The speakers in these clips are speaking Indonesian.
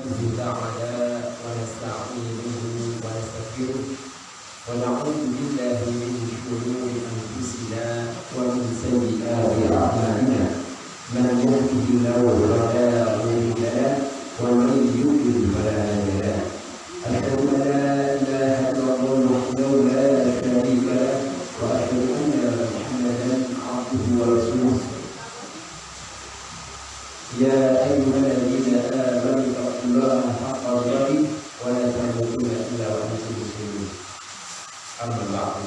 به تعالى ونستعينه ونستغفره ونعوذ بالله من شرور أنفسنا ومن سيئات أعمالنا من يهده الله فلا مضل له ومن يضلل فلا هادي له أشهد أن لا إله إلا الله وحده لا شريك له وأشهد أن محمدا عبده ورسوله يا أيها الذين آمنوا اتقوا الله حق تقاته ولا تموتن إلا وأنتم مسلمون أما بعد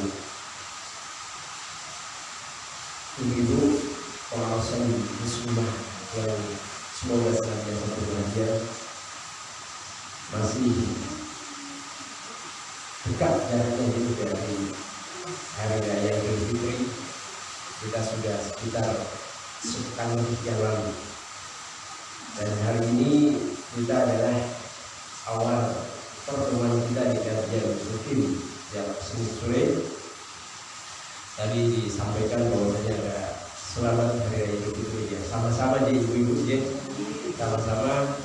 Ibu pengawasan muslimah yang semoga senantiasa berbahagia, masih dekat jaraknya itu dari hari raya Idul Fitri. Kita sudah sekitar sepekan lebih yang lalu, dan hari ini kita adalah awal pertemuan kita di kajian rutin yang Senin sore. Tadi disampaikan bahwasanya ada selamat hari raya Idul Fitri ya. Sama-sama di ibu-ibu ya. Sama-sama.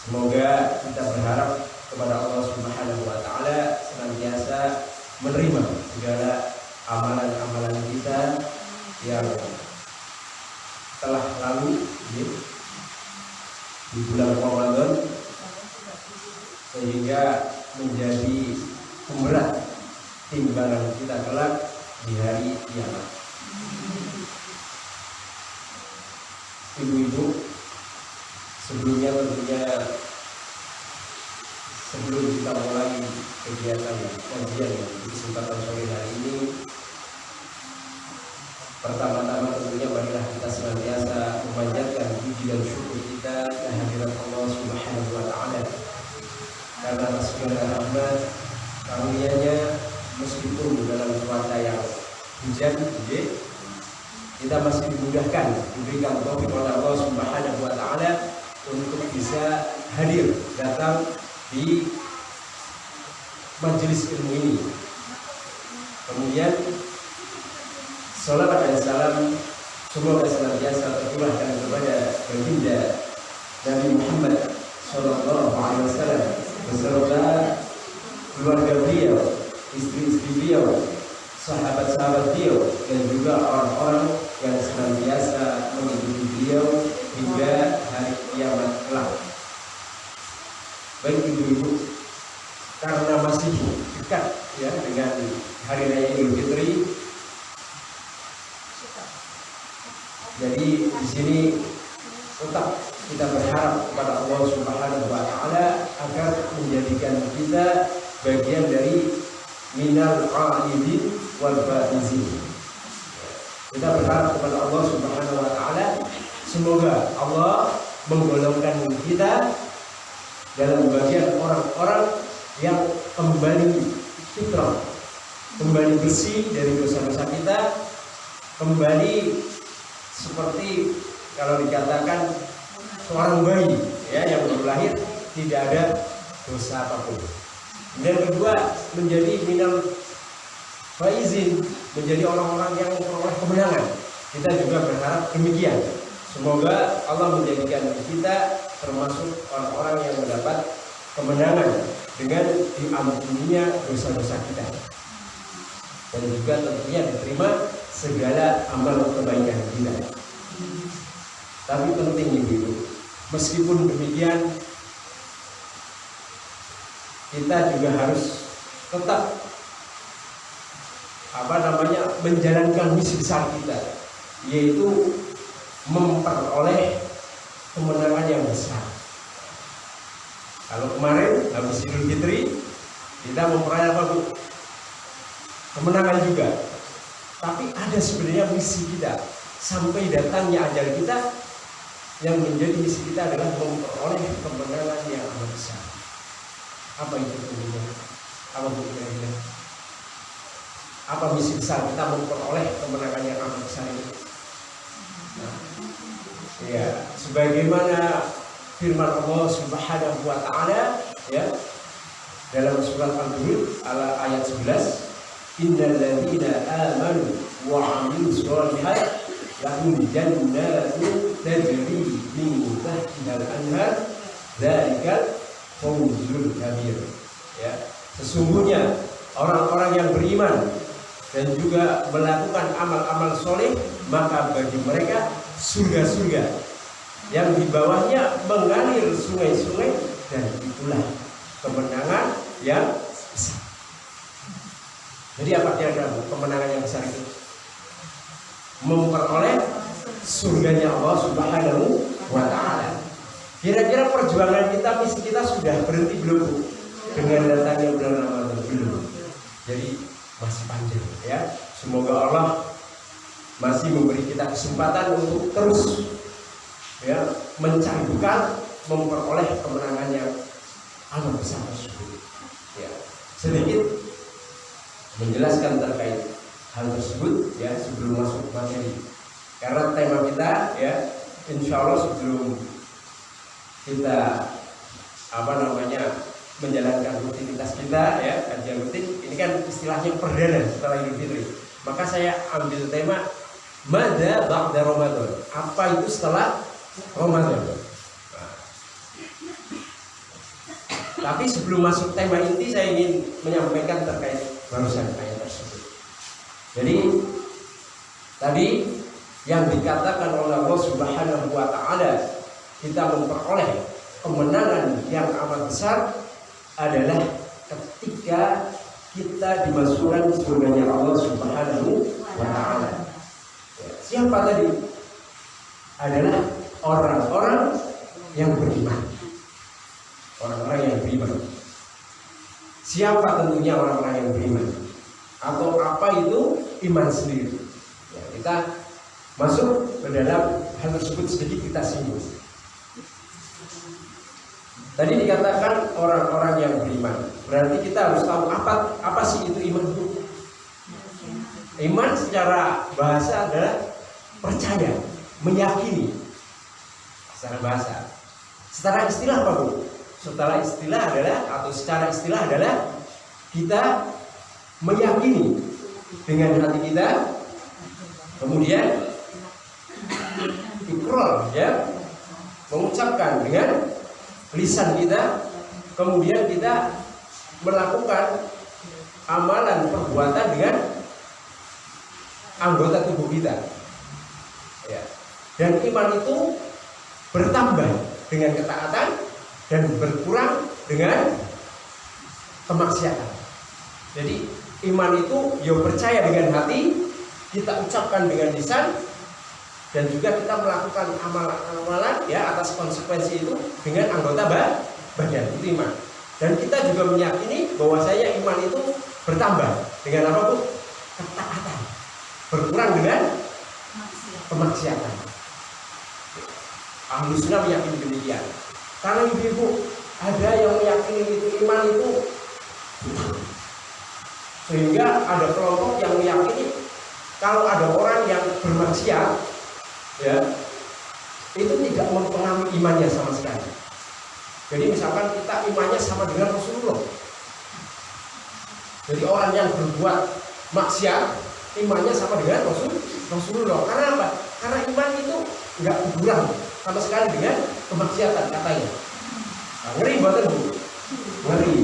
Semoga kita berharap kepada Allah Subhanahu wa taala senantiasa menerima segala amalan-amalan kita yang telah lalu ya, di bulan Ramadan, sehingga menjadi pemberat timbangan kita kelak di hari kiamat. Ibu-ibu, sebelumnya tentunya sebelum kita mulai kegiatan kajian di kesempatan sore hari ini, pertama-tama tentunya marilah kita senantiasa memanjatkan puji dan syukur kita kehadirat Allah Subhanahu wa taala, karena atas segala rahmat karunia-Nya, meskipun dalam cuaca yang hujan, kita masih dimudahkan, diberikan taufik oleh Allah Subhanahu wa taala untuk bisa hadir datang di majelis ilmu ini. Kemudian salawat dan salam semoga senantiasa tercurahkan kepada baginda Nabi Muhammad sallallahu alaihi wasallam beserta keluarga beliau, istri-istri beliau, sahabat-sahabat beliau, dan juga orang-orang yang senantiasa mengikuti beliau hingga hari kiamat kelak. Baik ibu-ibu, karena masih dekat ya dengan hari raya Idul Fitri, jadi di sini tetap kita berharap kepada Allah Subhanahu wa taala agar menjadikan kita bagian dari minal qaidin wal faizin. Kita berharap kepada Allah Subhanahu wa taala semoga Allah menggolongkan kita dalam bagian orang-orang yang kembali fitrah, kembali bersih dari dosa-dosa kita, kembali seperti kalau dikatakan seorang bayi ya yang baru lahir, tidak ada dosa apapun. Dan kedua, menjadi minal faizin, menjadi orang-orang yang memperoleh kemenangan. Kita juga berharap demikian. Semoga Allah menjadikan kita termasuk orang-orang yang mendapat kemenangan dengan diampuninya dosa-dosa kita, dan juga tentunya diterima segala amal kebaikan kita. Tapi penting ibu, meskipun demikian kita juga harus tetap menjalankan misi besar kita, yaitu memperoleh kemenangan yang besar. Kalau kemarin habis Idul Fitri kita memperoleh apa Bu? Kemenangan juga. Tapi ada sebenarnya misi kita sampai datangnya ajal kita, yang menjadi misi kita adalah memperoleh kemenangan yang amat besar. Apa itu tentunya? Apa Bu kira-kira? Apa misi besar kita memperoleh kemenangan yang amat besar ini? Nah, ya, sebagaimana firman Allah Subhanahu wa taala ya dalam surat Al-Hud ayat 11, innal ladzina amanu wa 'amilus shalihat lahum jannatun tajri min tahtihal anhar Dzalikal fawzul kabir. Ya, sesungguhnya orang-orang yang beriman dan juga melakukan amal-amal soleh, maka bagi mereka surga-surga yang di bawahnya mengalir sungai-sungai, dan itulah kemenangan yang besar. Jadi apa kira-kira kemenangan yang besar itu? Memperoleh surganya Allah Subhanahu wa ta'ala. Kira-kira perjuangan kita, misi kita sudah berhenti belum dengan datangnya bulan Ramadan? Belum. Jadi masih panjang ya. Semoga Allah masih memberi kita kesempatan untuk terus ya mencari bekal, memperoleh kemenangan yang amat besar tersebut. Ya, sedikit menjelaskan terkait hal tersebut ya sebelum masuk materi. Karena tema kita ya, insya Allah sebelum kita menjalankan rutinitas kita ya, kajian rutin, ini kan istilahnya perdana setelah Idul Fitri. Maka saya ambil tema Mada ba'da Ramadan. Apa itu setelah Ramadan? Nah. Tapi sebelum masuk tema inti, saya ingin menyampaikan terkait barusan ayat tersebut. Jadi tadi yang dikatakan oleh Allah Subhanahu wa ta'ala, kita memperoleh kemenangan yang amat besar adalah ketika kita dimasukkan surganya Allah Subhanahu wa ta'ala. Siapa tadi? Adalah orang-orang yang beriman. Orang-orang yang beriman. Siapa tentunya orang-orang yang beriman? Atau apa itu iman sendiri? Ya, kita masuk ke dalam hal tersebut, sedikit kita singgung. Tadi dikatakan orang-orang yang beriman. Berarti kita harus tahu apa sih itu iman itu. Iman secara bahasa adalah percaya, meyakini. Secara bahasa. Secara istilah apa Bu? Secara istilah adalah kita meyakini dengan hati kita, kemudian ikrar ya, mengucapkan dengan lisan kita, kemudian kita melakukan amalan perbuatan dengan anggota tubuh kita ya. Dan iman itu bertambah dengan ketaatan dan berkurang dengan kemaksiatan. Jadi iman itu ya percaya dengan hati, kita ucapkan dengan lisan, dan juga kita melakukan amalan-amalan ya atas konsekuensi itu dengan anggota badan, itu iman. Dan kita juga meyakini bahwasanya iman itu bertambah dengan apa Bu? Ketaatan. Berkurang dengan kemaksiatan. Ahlus Sunnah meyakini demikian. Karena ibu-ibu ada yang meyakini itu iman itu, sehingga ada kelompok yang meyakini kalau ada orang yang bermaksiat ya, itu tidak mempengaruhi imannya sama sekali. Jadi misalkan kita imannya sama dengan Rasulullah. Jadi orang yang berbuat maksiat imannya sama dengan Rasulullah. Karena apa? Karena iman itu nggak kurang sama sekali dengan kemaksiatan katanya. Nah, ngeri banget Bu. Ngeri.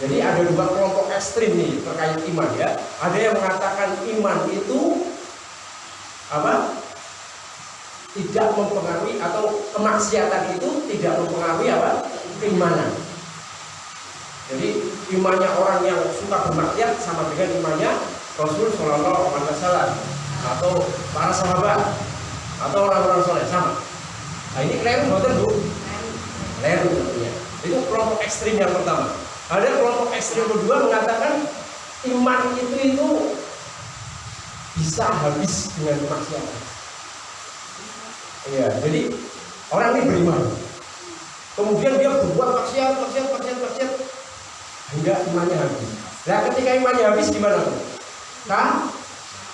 Jadi ada dua kelompok ekstrim nih terkait iman ya. Ada yang mengatakan iman itu apa? Tidak mempengaruhi, atau kemaksiatan itu tidak mempengaruhi apa? Keimanan. Jadi imannya orang yang suka bermaksiat sama dengan imannya Rasul Shallallahu Alaihi Wasallam atau para sahabat atau orang-orang soleh sama. Nah ini keliru betul Bu? Keliru tentunya. Itu kelompok ekstrim yang pertama. Ada kelompok ekstrim kedua mengatakan iman itu bisa habis dengan kemaksiatan. Iya, jadi orang ini beriman, kemudian dia berbuat maksiat hingga imannya habis. Nah, ketika imannya habis gimana?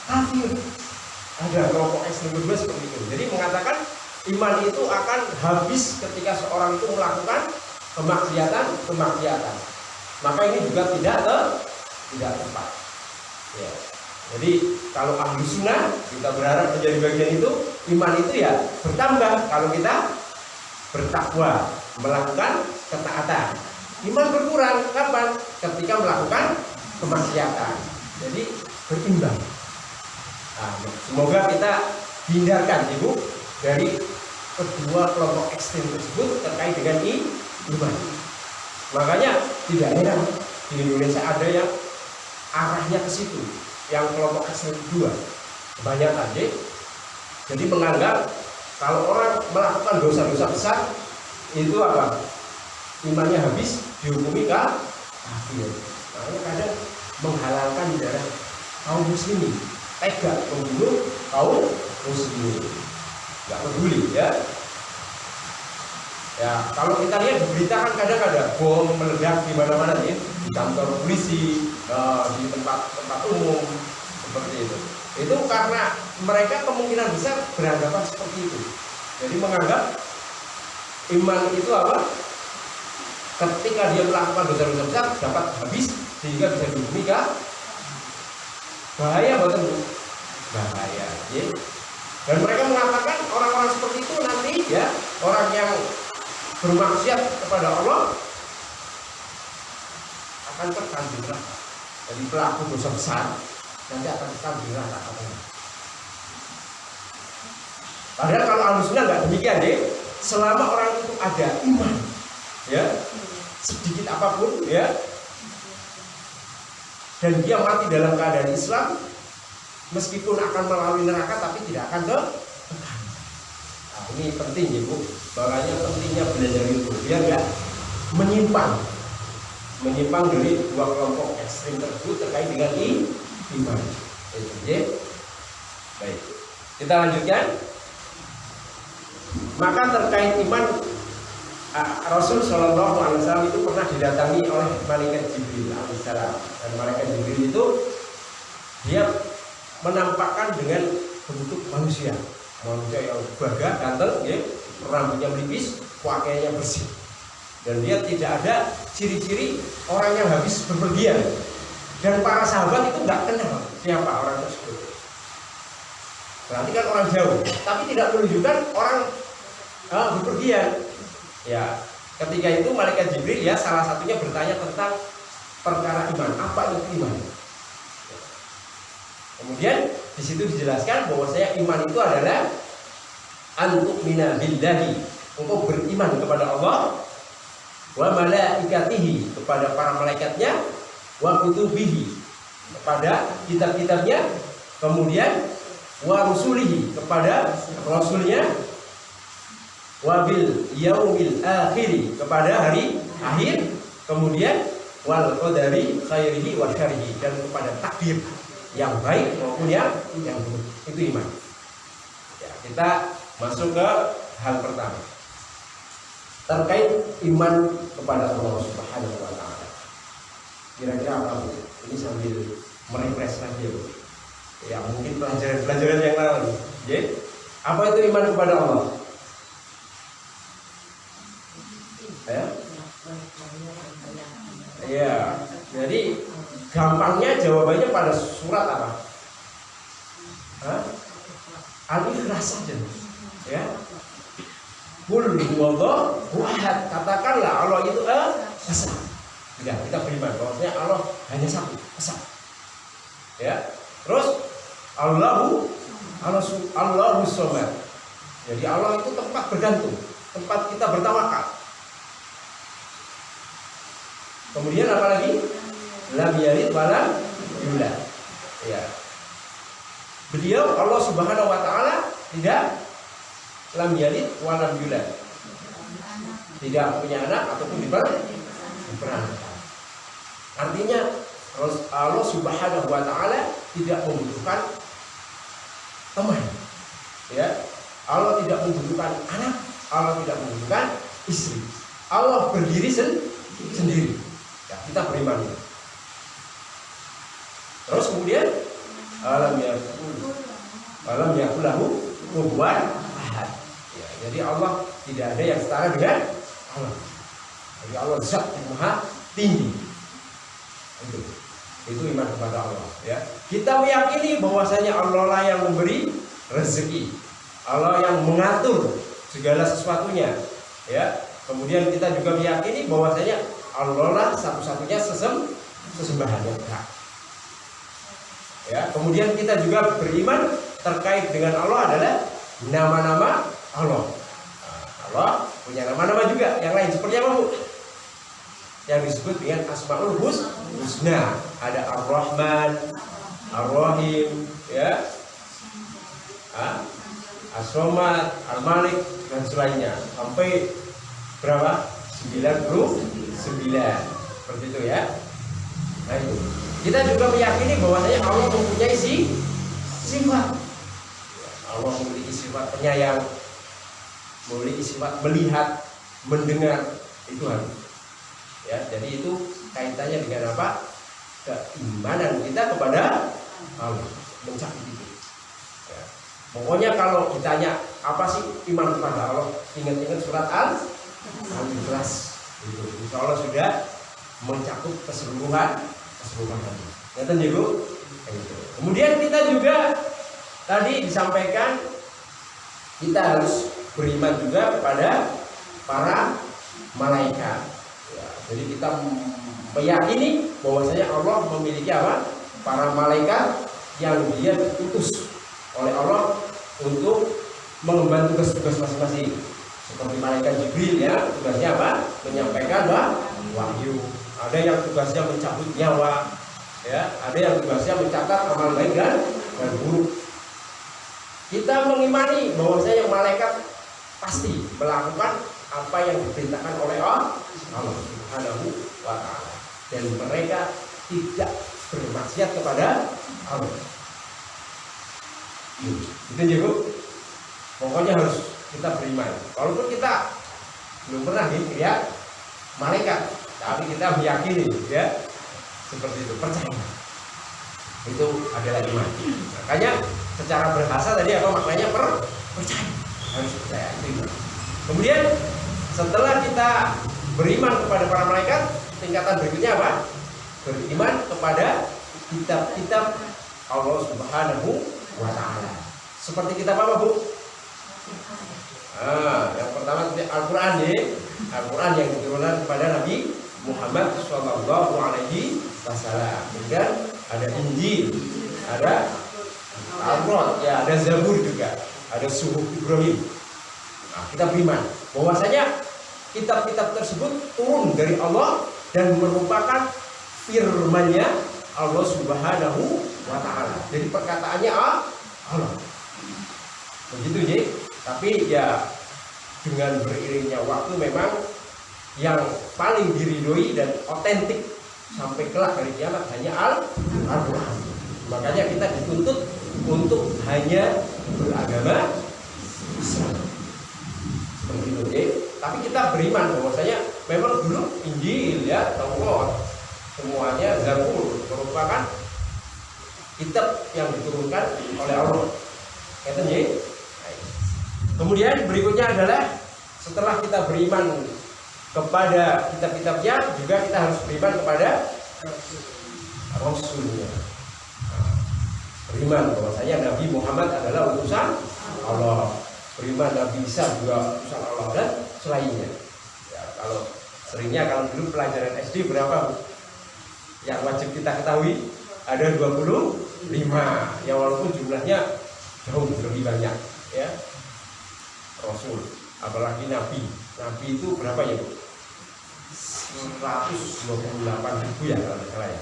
Kafir. Ada kelompok ekstrem kedua seperti itu. Jadi mengatakan iman itu akan habis ketika seorang itu melakukan kemaksiatan. Maka ini juga tidak tepat. Ya. Jadi kalau ahli sunnah kita berharap menjadi bagian itu, iman itu ya bertambah kalau kita bertakwa, melakukan ketaatan. Iman berkurang kapan? Ketika melakukan kemaksiatan. Jadi berimbang. Nah, semoga kita hindarkan Ibu dari kedua kelompok ekstrem tersebut terkait dengan iman. Makanya tidak heran di Indonesia ada yang arahnya ke situ, yang kelompok ekstrem kedua kebanyakan. Jadi menganggap kalau orang melakukan dosa-dosa besar itu apa? Imannya habis, dihukumi kafir. Makanya kadang menghalalkan darah kaum muslimin, tega membunuh kaum muslimin, nggak peduli ya. Ya kalau kita lihat di berita kan kadang ada bom meledak di mana-mana ya, di kantor polisi, di tempat umum seperti itu. Itu karena mereka kemungkinan besar beranggapan seperti itu. Jadi menganggap iman itu apa? Ketika dia melakukan dosa-dosa besar dapat habis sehingga bisa dihukumi bahaya buat itu, bahaya. Ya. Dan mereka mengatakan orang-orang seperti itu nanti ya orang yang bermaksiat kepada Allah akan kekal di neraka. Jadi pelaku dosa besar nanti akan kekal di neraka. Padahal kalau Ahlussunnah nggak demikian deh. Selama orang itu ada iman, ya sedikit apapun, ya, dan dia mati dalam keadaan Islam, meskipun akan melalui neraka tapi tidak akan ke. Nah, ini penting ya Bu. Makanya pentingnya belajar itu biar nggak menyimpang dari dua kelompok ekstrim tersebut terkait dengan iman. Itu ya. Baik, kita lanjutkan. Maka terkait iman, Rasul Shallallahu Alaihi Wasallam itu pernah didatangi oleh malaikat Jibril alaihissalam. Dan malaikat Jibril itu dia menampakkan dengan bentuk manusia yang gagah, ganteng, ya, rambutnya melipis, pakaiannya bersih, dan dia tidak ada ciri-ciri orang yang habis bepergian. Dan para sahabat itu nggak kenal siapa orang tersebut. Berarti kan orang jauh, tapi tidak menunjukkan orang bepergian. Ya, ketika itu malaikat Jibril ya salah satunya bertanya tentang perkara iman. Apa itu iman? Kemudian di situ dijelaskan bahwasanya iman itu adalah antu'mina billahi, untuk beriman kepada Allah, wa malaikatihi, kepada para malaikatnya, wa kutubihi, kepada kitab-kitabnya, kemudian wa rusulihi, kepada rasulnya, wa bil yaumil akhiri, kepada hari akhir, kemudian wal qadari khairihi wa syarrihi, dan kepada takdir yang baik maupun yang buruk. Itu iman. Ya, kita masuk ke hal pertama terkait iman kepada Allah Subhanahu wa taala. Kira-kira apa Bu? Ini sambil merefresh lagi Bu. Ya, mungkin pelajaran yang lalu. Ya. Apa itu iman kepada Allah? Ya. Ya, jadi gampangnya jawabannya pada surat apa? Al-Ikhlas saja. Ya. Qul huwallahu ahad. Katakanlah Allah itu esa. Ya, kita beriman bahwasanya Allah hanya satu, esa. Ya. Terus Allahu Somad. Jadi Allah itu tempat bergantung, tempat kita bertawakal. Kemudian apa lagi? Lam yalid wa lam yulad. Ya. Beliau Allah Subhanahu wa taala tidak lam yalid wa lam yulad. Tidak punya anak ataupun diperanakkan. Artinya Allah Subhanahu wa taala tidak membutuhkan teman. Ya. Allah tidak membutuhkan anak, Allah tidak membutuhkan istri. Allah berdiri sendiri. Ya, kita beriman. Terus kemudian alam yakul lahu kufuwan ahad. Ya, jadi Allah tidak ada yang setara dengan Allah. Jadi Allah zat yang maha tinggi. Itu iman kepada Allah. Ya, kita meyakini bahwasanya Allah lah yang memberi rezeki, Allah yang mengatur segala sesuatunya. Ya, Kemudian kita juga meyakini bahwasanya Allah lah satu-satunya sesembahan yang berhak. Ya, kemudian kita juga beriman terkait dengan Allah adalah nama-nama Allah. Nah, Allah punya nama-nama juga yang lain seperti apa, Bu? Yang disebut dengan Asmaul Husna. Ada Ar-Rahman, Ar-Rahim, ya, As-Somad, Al-Malik dan selainnya sampai berapa? 99. Seperti itu ya. Nah itu. Kita juga meyakini bahwasanya Allah mempunyai sifat. Allah memiliki sifat penyayang, memiliki sifat melihat, mendengar, itu harus. Ya, jadi itu kaitannya dengan apa? Keimanan kita kepada Allah, mencapai itu. Ya. Pokoknya kalau ditanya apa sih iman kepada Allah, ingat-ingat surat Al-Ikhlas. Itu insya Allah sudah mencakup keseluruhan hati. Ngerti ya, Bu? Kemudian kita juga tadi disampaikan kita harus beriman juga kepada para malaikat. Ya, jadi kita meyakini bahwasanya Allah memiliki apa? Para malaikat yang dia diutus oleh Allah untuk mengemban tugas-tugas masing-masing. Seperti malaikat Jibril ya, tugasnya apa? Menyampaikan wahyu. Ada yang tugasnya mencabut nyawa, ya. Ada yang tugasnya mencatat amal baik dan buruk. Kita mengimani bahwasanya malaikat pasti melakukan apa yang diperintahkan oleh Allah Subhanahu wa Ta'ala, dan mereka tidak bermaksiat kepada Allah. Itu ya, Bu. Pokoknya harus kita beriman. Walaupun kita belum pernah lihat malaikat, tapi kita meyakini, ya, seperti itu, percaya. Itu adalah iman. Makanya secara berbahasa tadi apa maknanya? Percaya, harus percaya. Itu. Kemudian setelah kita beriman kepada para malaikat, tingkatan berikutnya apa? Beriman kepada kitab-kitab Allah Subhanahu wa Ta'ala. Seperti kitab apa, Bu? Yang pertama Al-Quran ya. Al-Quran yang diturunkan kepada Nabi Muhammad Sallallahu Alaihi Wasallam. Kemudian ada Injil, ada Taurat, ya, ada Zabur juga, ada Suhuf Ibrahim. Nah, kita beriman bahwasanya kitab-kitab tersebut turun dari Allah dan merupakan firman-Nya Allah Subhanahu wa Ta'ala. Jadi perkataannya Allah. Begitu ya. Tapi ya dengan beriringnya waktu memang yang paling diridhoi dan otentik sampai kelak hari kiamat hanya Al-Quran. Makanya kita dituntut untuk hanya beragama Islam. Seperti itu ya. Tapi kita beriman bahwasanya memang dulu Injil ya, Taurat, semuanya Zabur merupakan kitab yang diturunkan oleh Allah. Kata ya. Kemudian berikutnya adalah setelah kita beriman kepada kitab-kitabnya, juga kita harus beriman kepada Rasulnya. Beriman bahwasanya Nabi Muhammad adalah utusan Allah. Beriman Nabi Isa juga utusan Allah dan selainnya. Ya, kalau dulu pelajaran SD berapa, Bu? Yang wajib kita ketahui ada 25. Ya walaupun jumlahnya jauh lebih banyak, ya. Rasul, apalagi Nabi itu berapa ya, Bu? 128.000 ya kalau tidak salah ya.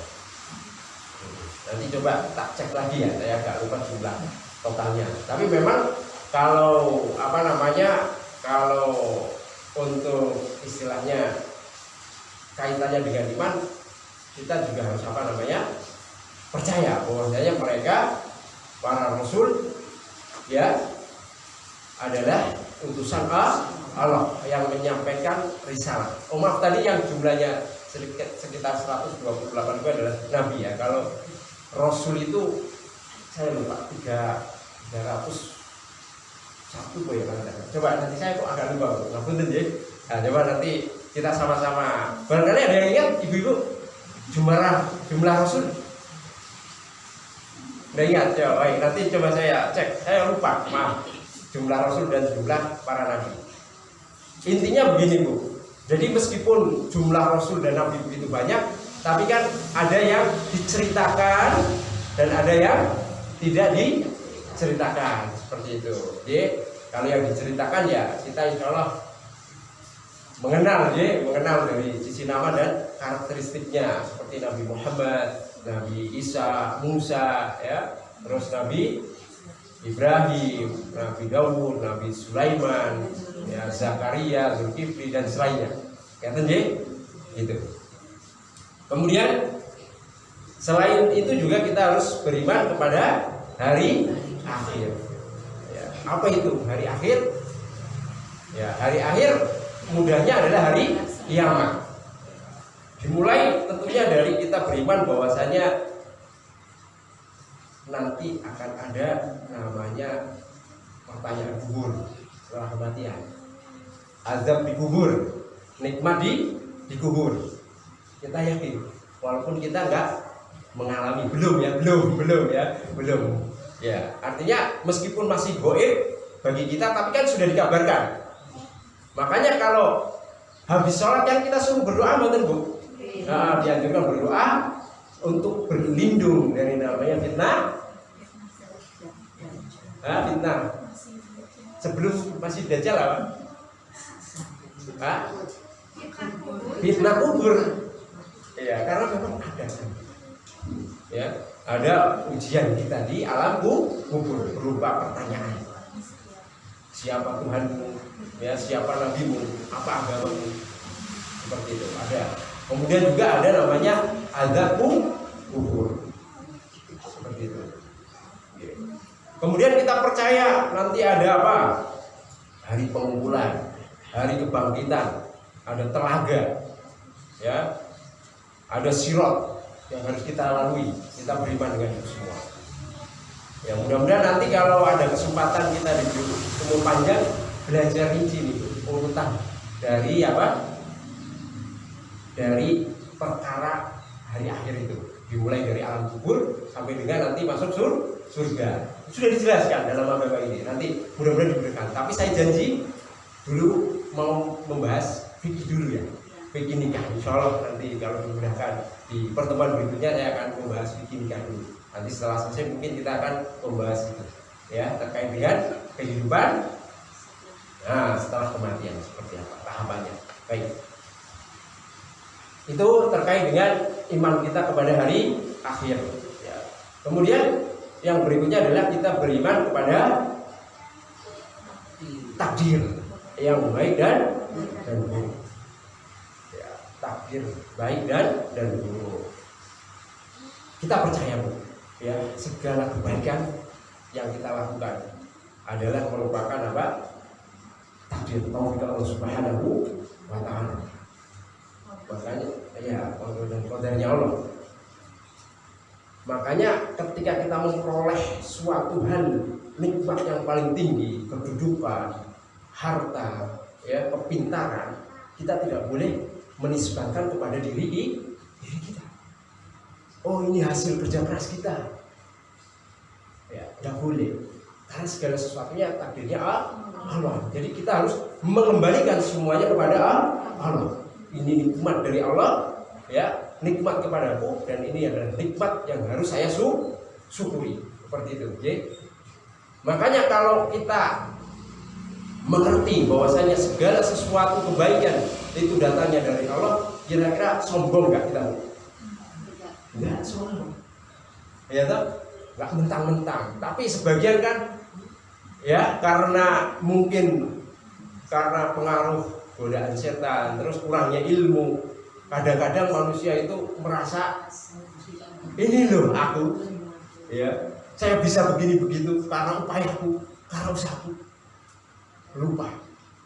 Nanti coba tak cek lagi ya, saya agak lupa jumlah totalnya. Tapi memang kalau kalau untuk istilahnya kaitannya dengan iman, kita juga harus percaya bahwasanya mereka para rasul ya adalah utusan Allah yang menyampaikan risalah. Maaf tadi yang jumlahnya sekitar 128 itu adalah nabi ya. Kalau rasul itu saya lupa 301 ya. Coba nanti saya kok agak lupa. Ngapunten ya. Nah, coba nanti kita sama-sama. Barangkali ada yang ingat ibu-ibu jumlah rasul? Udah ingat ya. Baik, nanti coba saya cek. Saya lupa. Maaf. Jumlah rasul dan jumlah para nabi. Intinya begini, Bu. Jadi meskipun jumlah rasul dan nabi begitu banyak, tapi kan ada yang diceritakan dan ada yang tidak diceritakan, seperti itu. Jadi kalau yang diceritakan ya kita insya Allah mengenal dari sisi nama dan karakteristiknya, seperti Nabi Muhammad, Nabi Isa, Musa, ya, terus Nabi Ibrahim, Nabi Daud, Nabi Sulaiman, ya, Zakaria, Zulkifli dan selainnya. Kata gitu. Kemudian selain itu juga kita harus beriman kepada hari akhir. Ya, apa itu hari akhir? Ya, hari akhir mudahnya adalah hari kiamat. Dimulai tentunya dari kita beriman bahwasanya nanti akan ada namanya pertanyaan kubur setelah kematian, azab di kubur, nikmat di kubur. Kita yakin, walaupun kita nggak mengalami, belum. Ya, artinya meskipun masih goib bagi kita, tapi kan sudah dikabarkan. Makanya kalau habis sholat kan kita suruh berdoa, betul Bu? Nah, dianjurkan berdoa untuk berlindung dari namanya fitnah. Fitnah. Sebelum masih dajjal apa? Fitnah kubur. Ya, karena memang ada. Ya, ada ujian kita di alam kubur berupa pertanyaan. Siapa Tuhanmu? Ya, siapa nabimu? Apa agamamu? Seperti itu ada. Kemudian juga ada namanya azab kubur. Seperti itu. Kemudian kita percaya nanti ada apa? Hari pengumpulan, hari kebangkitan, ada telaga, ya, ada sirat yang harus kita lalui. Kita beriman dengan itu semua. Ya, mudah-mudahan nanti kalau ada kesempatan kita di umur panjang belajar rinci nih urutan dari apa? Dari perkara hari akhir itu, dimulai dari alam kubur sampai dengan nanti masuk surga. Sudah dijelaskan dalam agama ini. Nanti mudah-mudahan diberikan. Tapi saya janji dulu mau membahas fikih dulu ya. Fikih nikah. Insya Allah nanti kalau dimudahkan di pertemuan berikutnya saya akan membahas fikih nikah dulu. Nanti setelah selesai mungkin kita akan membahas itu, ya, terkait dengan kehidupan. Nah, setelah kematian seperti apa tahapannya. Baik. Itu terkait dengan iman kita kepada hari akhir. Ya. Kemudian yang berikutnya adalah kita beriman kepada takdir yang baik dan buruk. Ya, takdir baik dan buruk. Kita percaya, Bu, ya, segala kebaikan yang kita lakukan adalah merupakan apa? Takdir taufik Allah Subhanahu wa ta'ala. Makanya ya qadarnya Allah. Makanya ketika kita memperoleh suatu hal nikmat yang paling tinggi, kedudukan, harta, ya, kepintaran, kita tidak boleh menisbahkan kepada diri kita. Oh, ini hasil kerja keras kita. Ya, tidak boleh. Karena segala sesuatunya takdirnya Allah. Jadi kita harus mengembalikan semuanya kepada Allah. Ini nikmat dari Allah, ya, nikmat kepadaku, dan ini adalah nikmat yang harus saya syukuri. Seperti itu. Okay? Makanya kalau kita mengerti bahwasanya segala sesuatu kebaikan itu datangnya dari Allah, kira-kira sombong nggak kita? Nggak sombong, ya toh? Nggak mentang-mentang. Tapi sebagian kan, ya, karena mungkin karena pengaruh godaan setan, terus kurangnya ilmu, kadang-kadang manusia itu merasa ini loh aku, ya, saya bisa begini begitu karena upayaku, karena usahaku. Lupa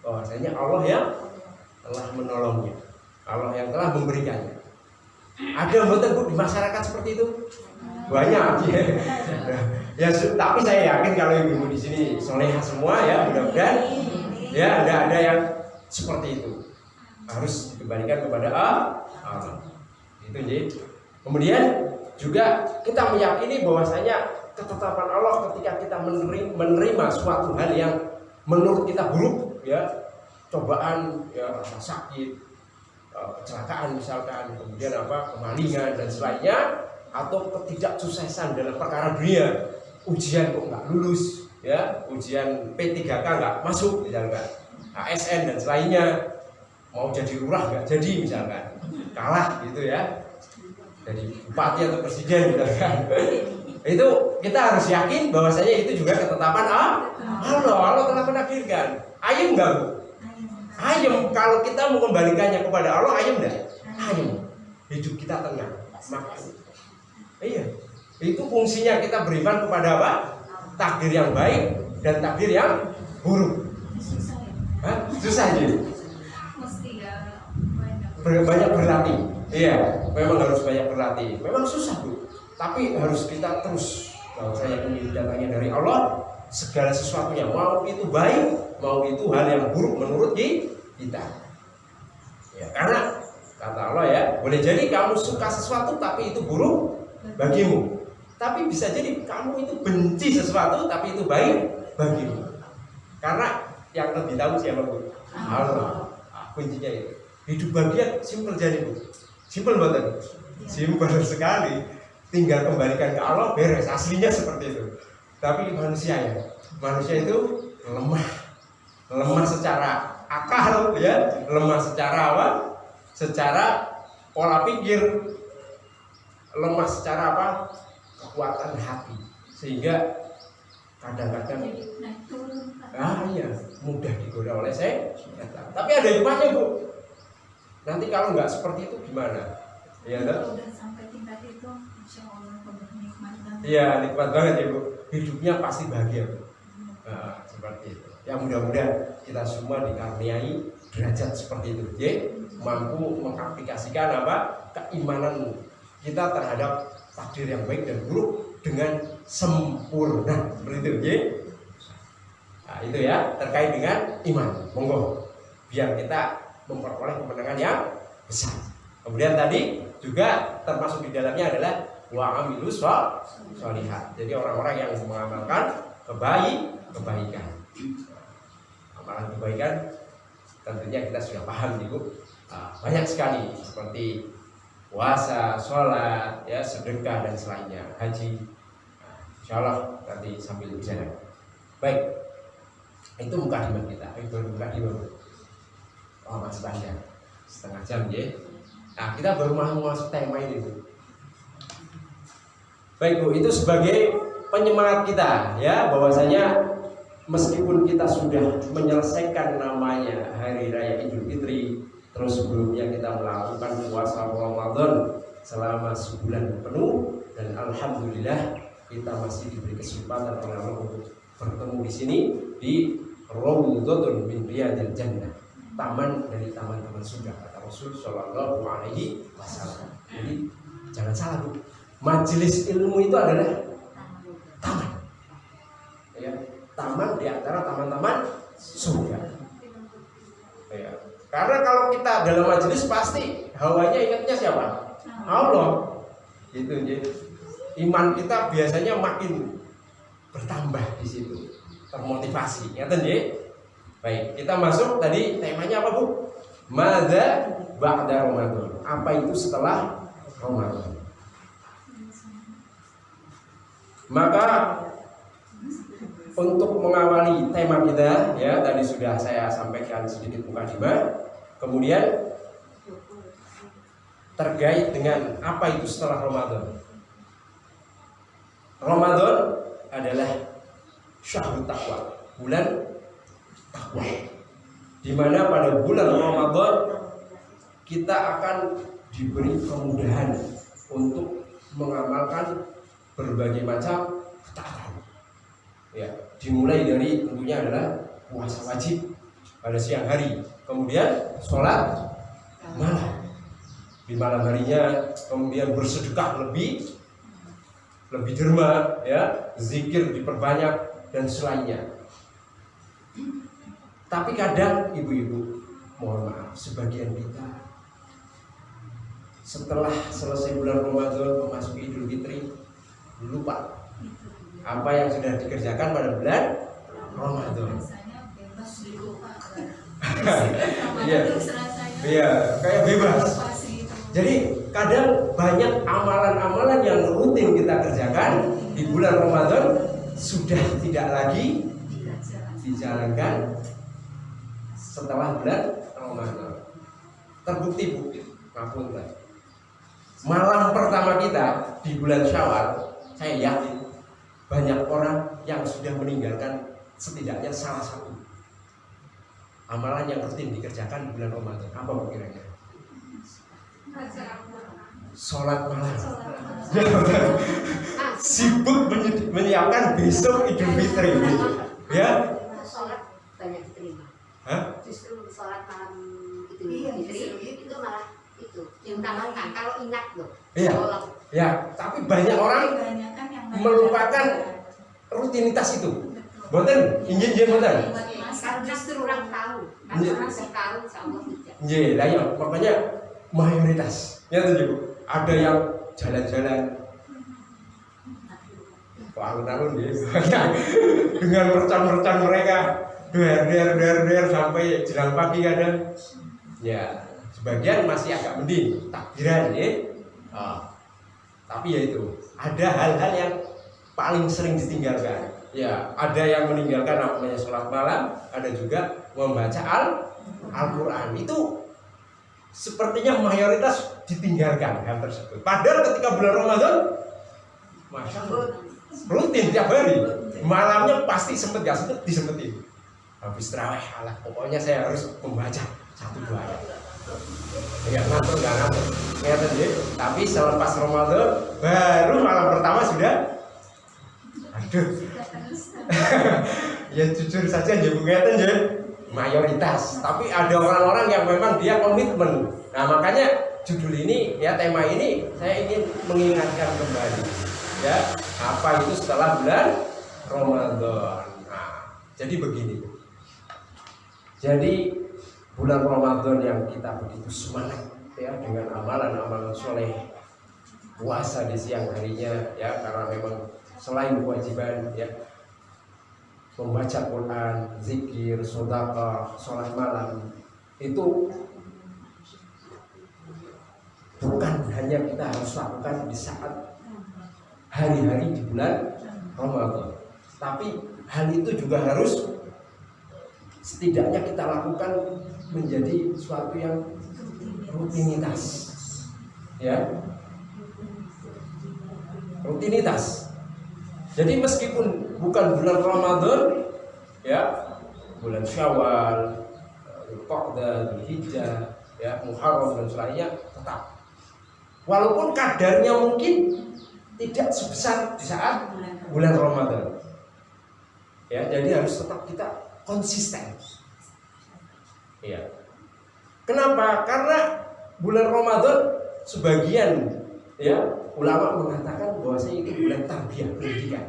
bahwasanya Allah yang telah menolongnya, Allah yang telah memberikannya. Ada betul, Bu, di masyarakat seperti itu banyak, ya. Ya, tapi saya yakin kalau ibu di sini solehah semua, ya, mudah-mudahan ya ada yang seperti itu, harus dikembalikan kepada Allah. Itu jadi. Kemudian juga kita meyakini bahwasanya ketetapan Allah ketika kita menerima suatu hal yang menurut kita buruk, ya, cobaan, ya, rasa sakit, kecelakaan misalkan, kemudian kemalingan dan selainnya, atau ketidaksuksesan dalam perkara dunia, ujian kok nggak lulus, ya, ujian P3K nggak masuk misalkan, ASN dan selainnya, mau jadi lurah nggak jadi misalkan, kalah gitu ya, jadi bupati atau presiden misalkan. Itu kita harus yakin bahwasanya itu juga ketetapan Allah telah menakdirkan. Ayem nggak Bu? Ayem. Kalau kita mengembalikannya kepada Allah, ayem enggak? Ayem. Hidup kita tenang. Iya. Itu fungsinya kita beriman kepada apa? Takdir yang baik dan takdir yang buruk. Susah aja. Banyak berlatih. Iya, memang harus banyak berlatih. Memang susah Bu. Tapi harus kita terus. Kalau saya ini datangnya dari Allah, segala sesuatunya, mau itu baik, mau itu hal yang buruk menurut kita. Ya, karena kata Allah ya, boleh jadi kamu suka sesuatu tapi itu buruk bagimu. Tapi bisa jadi kamu itu benci sesuatu tapi itu baik bagimu. Karena yang lebih tahu siapa Bu? Allah. Kuncinya itu. Hidup bahagia simpel jadi Bu. Simpel banget. Simpel sekali. Tinggal kembalikan ke Allah, beres. Aslinya seperti itu. Tapi manusia itu lemah secara akal ya, lemah secara apa? Secara pola pikir, lemah secara apa? Kekuatan hati, sehingga kadang-kadang mudah digoda oleh setan. Tapi ada hikmahnya Bu. Nanti kalau nggak seperti itu gimana? Ya, kalau udah sampai tingkat itu, insya Allah nikmat banget. Iya, nikmat banget ya Bu. Hidupnya pasti bahagia Bu. Nah, seperti itu. Ya mudah-mudahan kita semua dikaruniai derajat seperti itu, ya, mampu mengaplikasikan keimanan kita terhadap takdir yang baik dan buruk dengan sempurna, seperti itu, ya. Nah, itu ya terkait dengan iman. Monggo, biar kita memperoleh kemenangan yang besar. Kemudian tadi juga termasuk di dalamnya adalah wa amilus sholihat. Jadi orang-orang yang mengamalkan kebaikan. Amalan kebaikan tentunya kita sudah paham nih Bu. Banyak sekali seperti puasa, sholat, ya, sedekah dan selainnya, haji. Insya Allah nanti sambil bicara. Baik, itu mukadimah kita. Itu mukadimah. Masih panjang, setengah jam ya. Nah, kita baru mau masuk tema ini Bu. Baik Bu, itu sebagai penyemangat kita ya, bahwasanya meskipun kita sudah menyelesaikan namanya Hari Raya Idul Fitri, terus sebelumnya kita melakukan puasa Ramadan selama sebulan penuh, dan alhamdulillah kita masih diberi kesempatan oleh Allah untuk bertemu di sini di Raudhatun min Riyadil Jannah, taman dari taman-taman surga, kata Rasul Shallallahu Alaihi Wasallam. Jadi jangan salah Bu, majelis ilmu itu adalah taman, ya, taman di antara taman-taman surga. Ya. Karena kalau kita dalam majelis pasti hawanya ingatnya siapa? Allah. Gitu, jadi iman kita biasanya makin bertambah di situ, termotivasi. Ngerti nggih? Baik, kita masuk tadi temanya apa Bu? Madza ba'da Ramadan. Apa itu setelah Ramadan? Maka untuk mengawali tema kita ya, tadi sudah saya sampaikan sedikit mukadimah. Kemudian terkait dengan apa itu setelah Ramadan. Ramadan adalah syahrul taqwa, bulan takwa, di mana pada bulan Ramadan kita akan diberi kemudahan untuk mengamalkan berbagai macam ketaatan. Ya, dimulai dari tentunya adalah puasa wajib pada siang hari, kemudian sholat malam di malam harinya, kemudian bersedekah lebih derma, ya, zikir diperbanyak dan selainnya. Tapi kadang ibu-ibu, mohon maaf, sebagian kita setelah selesai bulan Ramadan memasuki Idul Fitri lupa apa yang sudah dikerjakan pada bulan Ramadan. Rasanya bebas lupa. Iya. Rasanya Iya, kayak bebas. Lepas gitu. Jadi kadang banyak amalan-amalan yang rutin kita kerjakan di bulan Ramadan sudah tidak lagi dijalankan setelah bulan Ramadan. Terbukti Bu, ngapunten. Malam pertama kita di bulan Syawal, saya yakin banyak orang yang sudah meninggalkan setidaknya salah satu amalan yang rutin dikerjakan di bulan Ramadan. Apa Bu kira-kira? Sholat malam. Sibuk menyiapkan besok Idul Fitri, ya. Sholat banyak diterima. Hah? Justru sholat malam Idul Fitri itu malah itu diutamakan kalau ingat loh. Iya. Ya, tapi banyak orang Kebanyakan yang melupakan rutinitas itu. Boten, injin boten. Kan justru orang tahu, kan Iya. orang tahu sama tidak. Nggih, lah iya, makanya mayoritas. Ya tuh, ada yang jalan-jalan alun-alun ya. Dengan mercon-mercon mereka der sampai jelang pagi kadang. Ya, sebagian masih agak mending takbiran ya. Tapi ya itu, ada hal-hal yang paling sering ditinggalkan. Ya, ada yang meninggalkan namanya sholat malam, ada juga membaca Al-Quran. Itu sepertinya mayoritas ditinggalkan hal tersebut. Padahal ketika bulan Ramadan, Masya Allah, rutin tiap hari, malamnya pasti sempet gak sempet disempetin. Habis terawih, alah pokoknya saya harus membaca 1-2 ayat. Ya ngantuk nggak ngantuk, kelihatan ya. Tapi selepas Ramadan, baru malam pertama sudah, aduh. Ya jujur saja ya Bu, kelihatan ya, mayoritas. Tapi ada orang-orang yang memang dia komitmen. Nah makanya judul ini ya, tema ini saya ingin mengingatkan kembali ya, apa itu setelah bulan Ramadan. Nah, jadi begini Bu. Jadi bulan Ramadan yang kita begitu semangat ya dengan amalan-amalan soleh, puasa di siang harinya ya, karena memang selain kewajiban ya membaca Quran, zikir, sedekah, sholat malam itu bukan hanya kita harus lakukan di saat hari-hari di bulan Ramadan, tapi hal itu juga harus setidaknya kita lakukan menjadi suatu yang rutinitas ya, rutinitas. Jadi meskipun bukan bulan Ramadan ya, bulan Syawal, Dzulqa'dah, Dzulhijjah ya, Muharram dan selainnya, tetap walaupun kadarnya mungkin tidak sebesar di saat bulan Ramadan ya, jadi harus tetap kita konsisten ya. Kenapa? Karena bulan Ramadan sebagian ya ulama mengatakan bahwasanya itu bulan tarbiyah, pendidikan.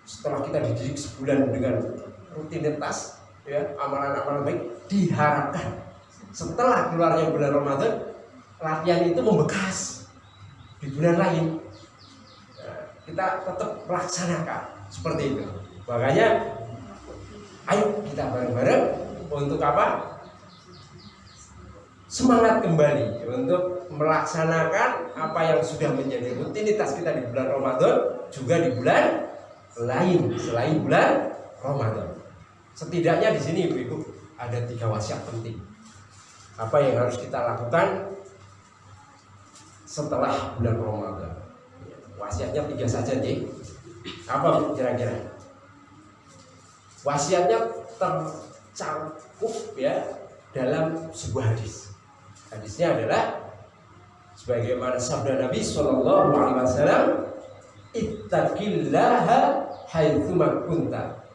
Setelah kita dididik sebulan dengan rutinitas ya, amalan-amalan baik, diharapkan setelah keluarnya bulan Ramadan latihan itu membekas di bulan lain. Nah, kita tetap melaksanakan seperti itu. Makanya ayo kita bareng-bareng untuk apa? Semangat kembali untuk melaksanakan apa yang sudah menjadi rutinitas kita di bulan Ramadan juga di bulan lain selain bulan Ramadan. Setidaknya di sini Ibu-ibu ada 3 wasiat penting. Apa yang harus kita lakukan setelah bulan Ramadan? Wasiatnya 3 saja deh. Apa kira-kira? Wasiatnya tercakup ya dalam sebuah hadis. Hadisnya adalah sebagaimana sabda Nabi Shallallahu Alaihi Wasallam, ittaqillaha haitsuma kunta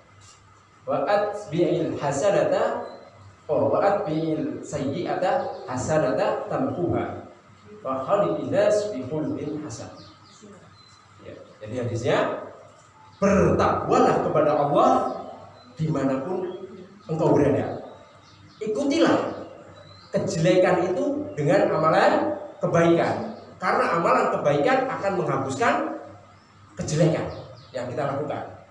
wa atbi'il hasanata wa atbi'il sayyi'ata hasanata tamhuha wa khaliqin nas bi khuluqin hasan. Ya, jadi hadisnya, bertakwalah kepada Allah dimanapun engkau berada. Ikutilah kejelekan itu dengan amalan kebaikan, karena amalan kebaikan akan menghapuskan kejelekan yang kita lakukan.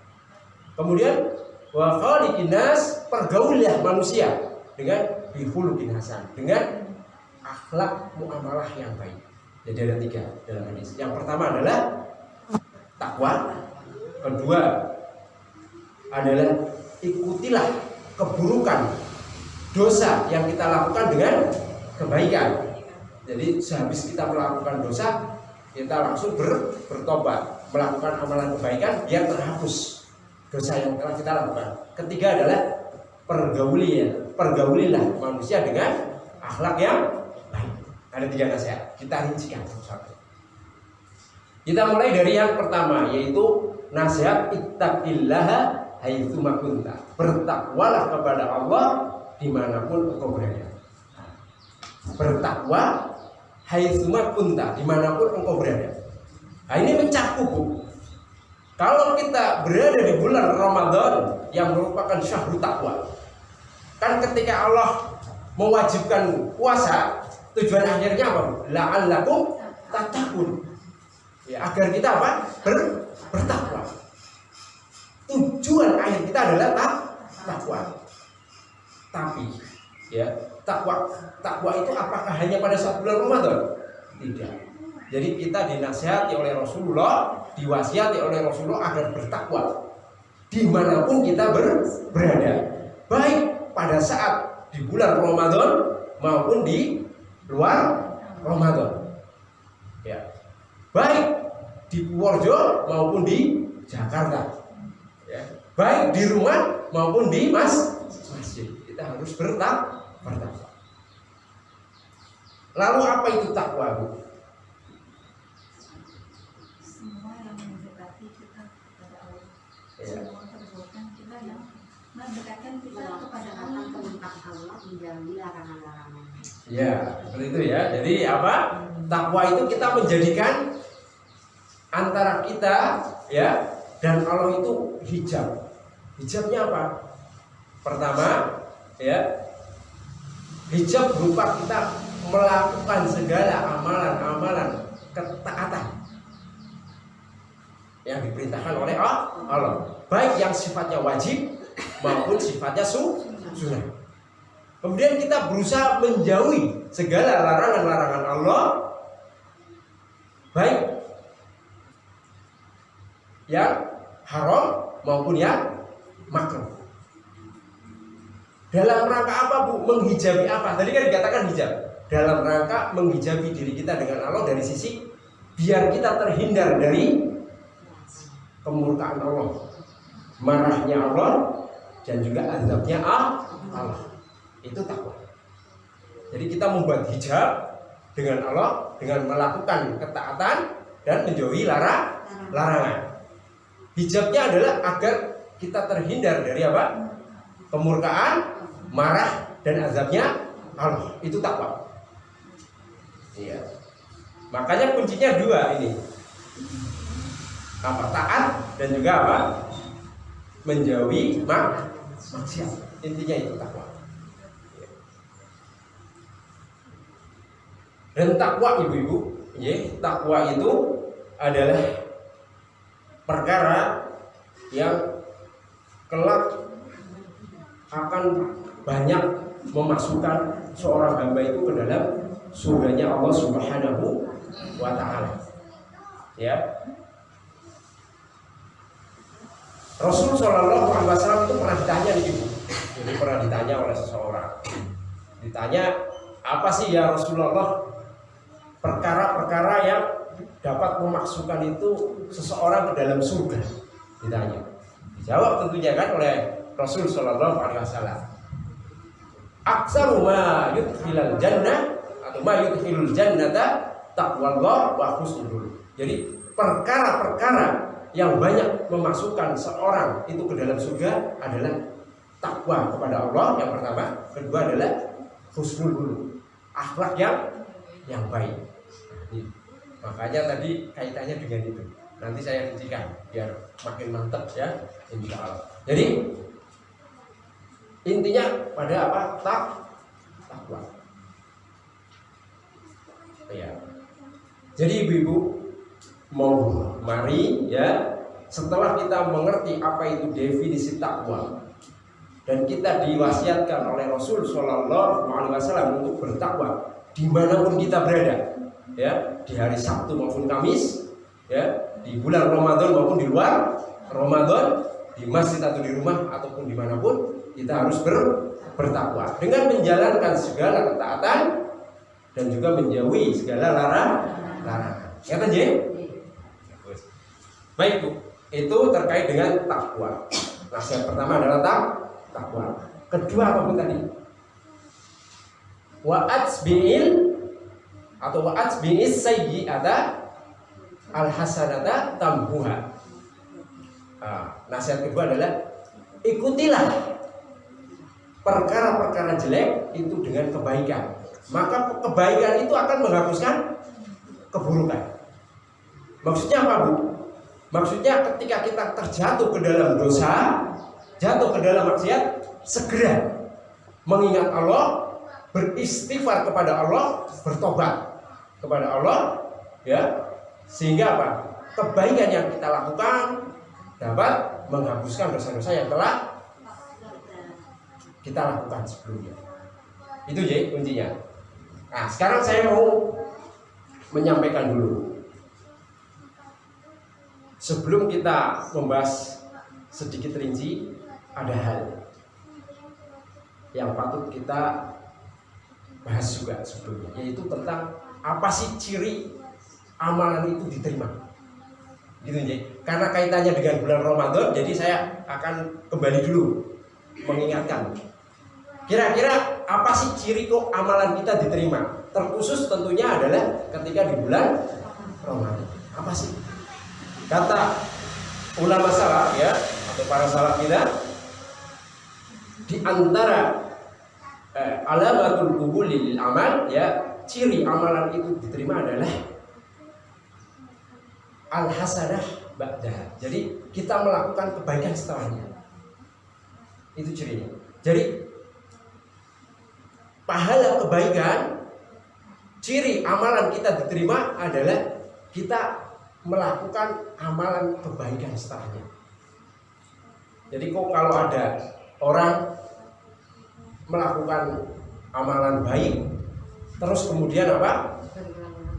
Kemudian wa khaliqin nas, pergaulilah manusia dengan bihulukin hasan, dengan akhlak muamalah yang baik. Jadi ada 3 dalam hadis. Yang pertama adalah takwa, kedua adalah ikutilah keburukan dosa yang kita lakukan dengan kebaikan. Jadi sehabis kita melakukan dosa, kita langsung bertobat, melakukan amalan kebaikan biar terhapus dosa yang telah kita lakukan. Ketiga adalah pergaulilah manusia dengan akhlak yang baik. Ada 3 nasihat, kita rincikan satu-satu. Kita mulai dari yang pertama, yaitu nasihat ittaqillaha haitsu ma kunta. Bertakwalah kepada Allah dimanapun engkau berada. Bertakwa haitsu ma kunta, dimanapun engkau berada. Nah, ini mencakup, Bu. Kalau kita berada di bulan Ramadan yang merupakan syahrul takwa, kan ketika Allah mewajibkan puasa, tujuan akhirnya apa? La'allakum tattaqun. Ya, agar kita apa? Bertakwa. Tujuan akhir kita adalah takwa. Tapi ya, takwa itu apakah hanya pada saat bulan Ramadan? Tidak. Jadi kita dinasihati oleh Rasulullah, diwasiati oleh Rasulullah agar bertakwa dimanapun kita berada, baik pada saat di bulan Ramadan maupun di luar Ramadan. Ya, baik di Purworejo maupun di Jakarta, ya, baik di rumah maupun di masjid, kita harus bertakwa. Lalu apa itu takwa, Bu? Semua yang mendekati kita kepada Allah. Ya. Semua perbuatan kita yang mendekatkan kita kepada melaksanakan Allah. perintah Allah, menjauhi larangan-larangan. Ya, seperti itu ya. Jadi apa? Takwa itu kita menjadikan antara kita ya dan Allah itu hijab. Hijabnya apa? Pertama, ya, hijab berupa kita melakukan segala amalan-amalan ketaatan yang diperintahkan oleh Allah, baik yang sifatnya wajib maupun sifatnya sunnah. Kemudian kita berusaha menjauhi segala larangan-larangan Allah, baik yang haram maupun yang makruh. Dalam rangka apa, Bu? Menghijabi apa? Tadi kan dikatakan hijab. Dalam rangka menghijabi diri kita dengan Allah dari sisi biar kita terhindar dari kemurkaan Allah, marahnya Allah, dan juga azabnya Allah. Itu takwa. Jadi kita membuat hijab dengan Allah dengan melakukan ketaatan dan menjauhi larangan. Hijabnya adalah agar kita terhindar dari apa? Kemurkaan, marah, dan azabnya Allah. Itu takwa. Iya. Makanya kuncinya 2 ini. Apa? Taat dan juga apa? Menjauhi maksiat. Intinya itu takwa. Dan takwa, ibu-ibu, ya, takwa itu adalah perkara yang kelak akan banyak memasukkan seorang hamba itu ke dalam surganya Allah Subhanahu wa Ta'ala. Ya. Rasul Shallallahu Alaihi Wasallam itu pernah ditanya nih, ibu. Jadi pernah ditanya oleh seseorang. Ditanya, apa sih ya Rasulullah perkara-perkara yang dapat memasukkan itu seseorang ke dalam surga? Ditanya. Dijawab tentunya kan oleh Rasul Shallallahu Alaihi Wasallam. Aksaru ma yudkhilal jannah atau ma yudkhilul jannata taqwallah wa husnul. Jadi perkara-perkara yang banyak memasukkan seorang itu ke dalam surga adalah takwa kepada Allah yang pertama, kedua adalah husnul khuluq, akhlak yang baik. Makanya tadi kaitannya dengan itu. Nanti saya rincikan biar makin mantap ya, insya Allah. Jadi intinya pada apa? Takwa. Ya. Jadi ibu-ibu, mari ya, setelah kita mengerti apa itu definisi takwa dan kita diwasiatkan oleh Rasul Shallallahu Alaihi Wasallam untuk bertakwa, dimanapun kita berada, ya, di hari Sabtu maupun Kamis, ya, di bulan Ramadan maupun di luar Ramadan, di masjid atau di rumah ataupun dimanapun, kita harus bertakwa dengan menjalankan segala ketaatan dan juga menjauhi segala larangan. Kata J? Baik Bu, itu terkait dengan takwa. Nasihat pertama adalah takwa. Kedua apa Bu tadi? Wa'atsbi'is sayyi'ata al-hasanata tambuha. Nasihat kedua adalah ikutilah perkara-perkara jelek itu dengan kebaikan, maka kebaikan itu akan menghapuskan keburukan. Maksudnya apa Bu? Maksudnya ketika kita terjatuh ke dalam dosa, jatuh ke dalam maksiat, segera mengingat Allah, beristighfar kepada Allah, bertobat kepada Allah, ya, sehingga apa? Kebaikan yang kita lakukan dapat menghapuskan dosa-dosa yang telah kita lakukan sebelumnya. Itu J kuncinya. Nah, sekarang saya mau menyampaikan dulu. Sebelum kita membahas sedikit rinci, ada hal yang patut kita bahas juga sebelumnya, yaitu tentang apa sih ciri amalan itu diterima. Gitu J. Karena kaitannya dengan bulan Ramadan, jadi saya akan kembali dulu mengingatkan. Kira-kira apa sih ciri kok amalan kita diterima? Terkhusus tentunya adalah ketika di bulan Ramadan. Apa sih? Kata ulama salaf, ya, atau para salaf kita, di antara alamatul qubuli lil amal, ya, ciri amalan itu diterima adalah al-hasanah ba'daha. Jadi kita melakukan kebaikan setelahnya. Itu cirinya. Jadi pahala kebaikan, ciri amalan kita diterima adalah kita melakukan amalan kebaikan setelahnya. Jadi kok kalau ada orang melakukan amalan baik terus kemudian apa?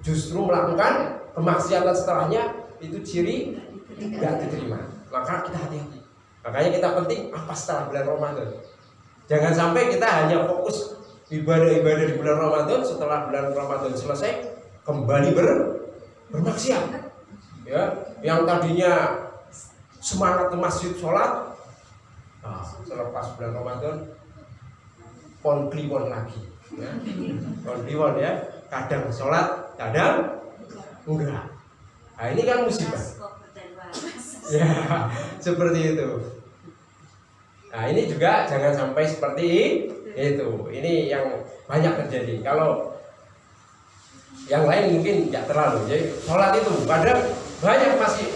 Justru melakukan kemaksiatan setelahnya, itu ciri tidak diterima. Maka kita hati-hati. Makanya kita penting apa setelah bulan Ramadan. Jangan sampai kita hanya fokus ibadah-ibadah di bulan Ramadan, setelah bulan Ramadan selesai kembali bermaksiat. Ya, yang tadinya semangat ke masjid sholat, selepas bulan Ramadan kliwon lagi, ya. Kliwon, ya, kadang sholat, kadang enggak. Nah, ini kan musibah. Ya, seperti itu. Nah, ini juga jangan sampai seperti itu. Ini yang banyak terjadi. Kalau yang lain mungkin tidak terlalu. Jadi sholat itu kadang banyak masih,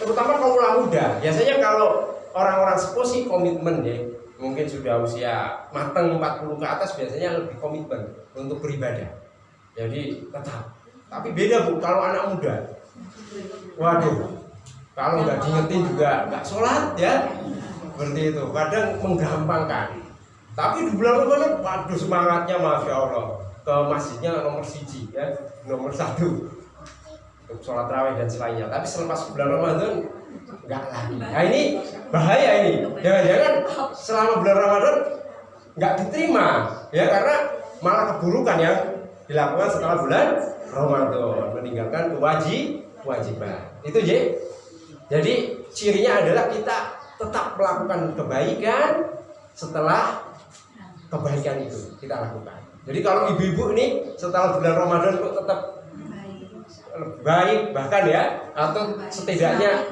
terutama kaum muda. Biasanya kalau orang-orang sepuh komitmen, ya, mungkin sudah usia matang 40 ke atas, biasanya lebih komitmen untuk beribadah. Jadi tetap. Tapi beda Bu, kalau anak muda, waduh, kalau nggak diingetin juga nggak sholat, ya, seperti itu. Kadang menggampangkan. Tapi di bulan Ramadan, waduh, semangatnya masya Allah, ke masjidnya nomor 1, ya, nomor 1 untuk sholat tarawih dan selainnya. Tapi selepas bulan Ramadan nggak lagi. Nah, ini bahaya ini. Jangan-jangan selama bulan Ramadan nggak diterima, ya, karena malah keburukan yang dilakukan setelah bulan Ramadan, meninggalkan kewajiban. Itu J. Jadi cirinya adalah kita tetap melakukan kebaikan setelah kebaikan itu kita lakukan. Jadi kalau ibu-ibu ini setelah bulan Ramadan kok tetap baik, bahkan, ya, atau setidaknya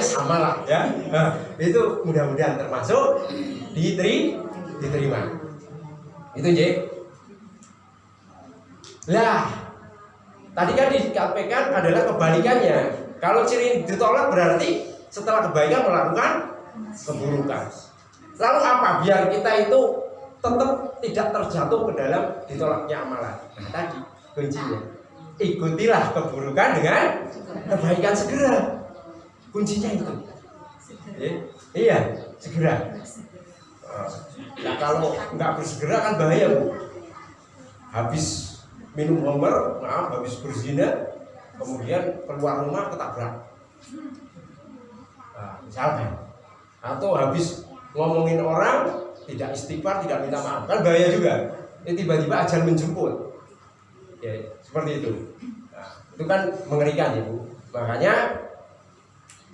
sama lah, ya. Nah, itu mudah-mudahan termasuk diterima. Itu J. Lah, tadi kan dikatakan adalah kebalikannya. Kalau ciri ditolak berarti setelah kebaikan melakukan keburukan. Lalu apa biar kita itu tetap tidak terjatuh ke dalam ditolaknya amalan? Nah, tadi kuncinya, ikutilah keburukan dengan kebaikan segera. Kuncinya itu. Iya, segera. Nah, kalau nggak bersegera kan bahaya Bu. habis minum homer, habis berzina, kemudian keluar rumah ketabrak. Nah, misalkan, atau habis ngomongin orang tidak istighfar, tidak minta maaf, kan bahaya juga. Ini tiba-tiba ajal menjemput, ya seperti itu. Nah, itu kan mengerikan ibu. Makanya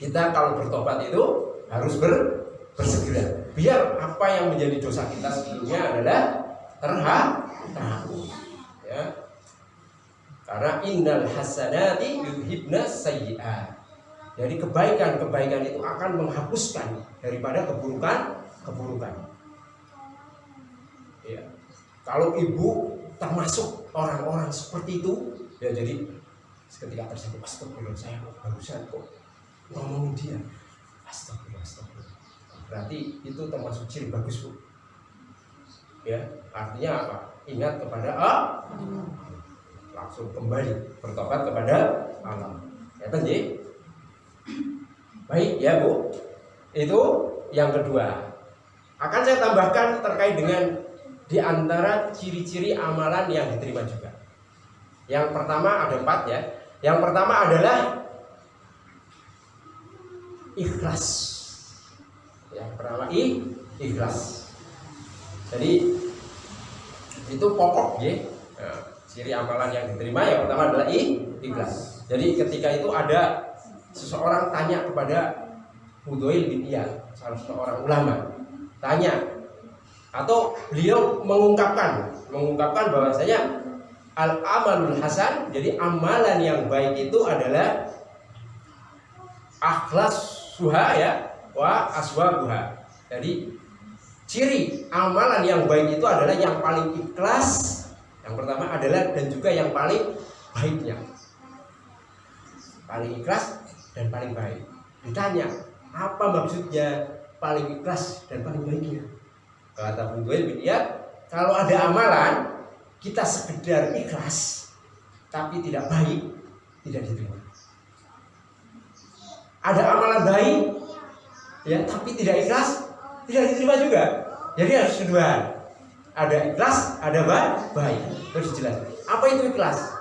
kita kalau bertobat itu harus bersegera, biar apa yang menjadi dosa kita sebelumnya adalah terhapus, ya. Karena innal hasanati yudhibna sayyi'at. Jadi kebaikan-kebaikan itu akan menghapuskan daripada keburukan. Ya. Kalau ibu termasuk orang-orang seperti itu, ya jadi ketika tersebut astagfirullah, saya barusan kok ngomongin dia, astagfirullah. Berarti itu termasuk ciri bagus, Bu. Ya, artinya apa? Ingat kepada Allah, langsung kembali bertobat kepada Allah. Ya kan, Ji? Baik ya, Bu. Itu yang kedua. Akan saya tambahkan terkait dengan di antara ciri-ciri amalan yang diterima juga. Yang pertama ada 4 ya. Yang pertama adalah ikhlas. Yang pertama ikhlas. Jadi itu pokok ya. Nah, ciri amalan yang diterima yang pertama adalah ikhlas. Jadi ketika itu ada seseorang tanya kepada Fudail bin Iyad, salah seorang ulama, tanya atau beliau mengungkapkan bahwasanya al-amalul hasan, jadi amalan yang baik itu adalah akhlasuha ya wa aswabuha. Jadi ciri amalan yang baik itu adalah yang paling ikhlas. Yang pertama adalah dan juga yang paling baiknya. Paling ikhlas dan paling baik. Ditanya, apa maksudnya paling ikhlas dan paling baiknya? Kata Fudail bin Iyad, kalau ada amalan kita sekedar ikhlas tapi tidak baik, tidak diterima. Ada amalan baik ya tapi tidak ikhlas, tidak diterima juga. Jadi harus kedua, ada ikhlas, ada baik. Terus jelas. Apa itu ikhlas?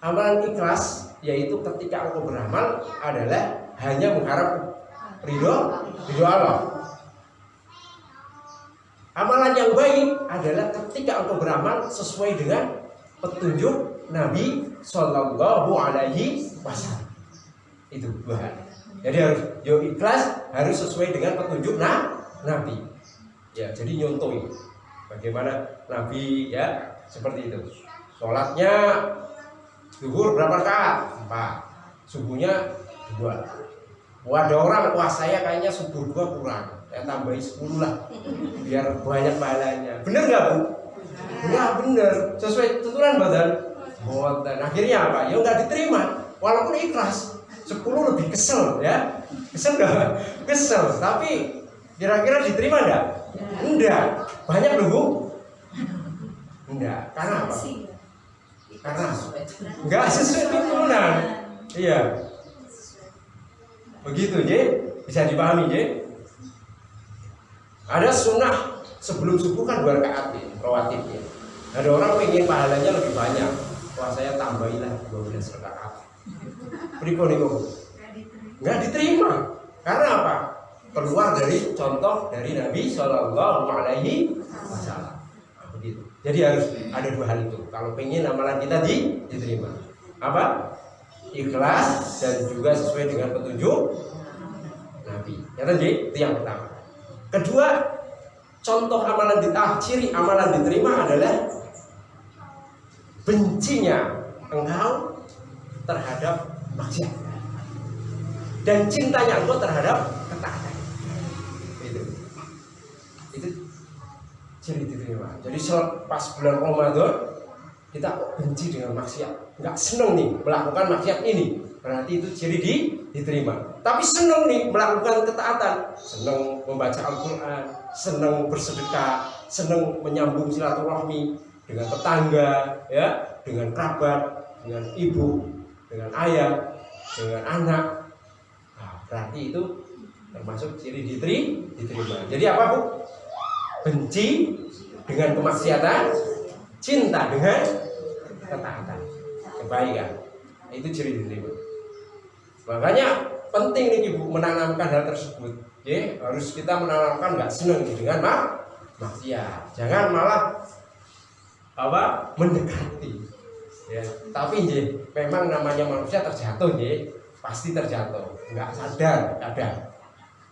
Amalan ikhlas yaitu ketika engkau beramal adalah hanya mengharap ridho Allah. Amalan yang baik adalah ketika engkau beramal sesuai dengan petunjuk Nabi Shallallahu Alaihi Wasallam. Itu bahan. Jadi harus ikhlas, harus sesuai dengan petunjuk Nabi. Ya, jadi nyontohi bagaimana Nabi ya seperti itu. Sholatnya zuhur berapa rakaat? 4. Subuhnya 2. Ada orang, saya kayaknya subuh 2 kurang. Saya tambahin 10 lah biar banyak pahalanya. Bener nggak, Bu? Ya bener, sesuai tuntunan badan. Dan akhirnya apa? Ya nggak diterima walaupun ikhlas. 10 lebih kesel ya. Kesel nggak? Kesel, tapi kira-kira diterima nggak? Enggak. Banyak loh, Bu. Enggak. Karena apa? Karena nggak sesuai tuntunan. Iya. Begitu, J. Bisa dipahami, J. Ada sunnah sebelum subuh kan 2 rakaat rawatib ya. Ada orang pengen pahalanya lebih banyak. Wah, saya tambahilah 12 rakaat. Pripun niku? Enggak diterima. Karena apa? Keluar dari contoh dari Nabi Shallallahu Alaihi Wasallam. Nah, begitu. Jadi harus ada 2 hal itu. Kalau pengen amalan kita diterima. Apa? Ikhlas dan juga sesuai dengan petunjuk Nabi. Ya tadi itu yang pertama. Kedua, contoh amalan ciri amalan diterima adalah bencinya engkau terhadap maksiat dan cintanya engkau terhadap ketaatan. Itu ciri diterima. Jadi pas bulan Ramadan kita kok benci dengan maksiat, nggak seneng nih melakukan maksiat ini, berarti itu ciri diterima. Tapi seneng nih melakukan ketaatan, seneng membaca Al-Quran, seneng bersedekah, seneng menyambung silaturahmi dengan tetangga, ya, dengan kerabat, dengan ibu, dengan ayah, dengan anak. Nah, berarti itu termasuk ciri diterima. Jadi apa, Bu? Benci dengan kemaksiatan, cinta dengan ketaatan, kebaikan. Itu ciri diterima. Makanya penting nih Ibu menanamkan hal tersebut. Ya, harus kita menanamkan nggak seneng dengan maksiat. Jangan malah mendekati. Ya, tapi memang namanya manusia terjatuh, pasti terjatuh, nggak sadar kadang.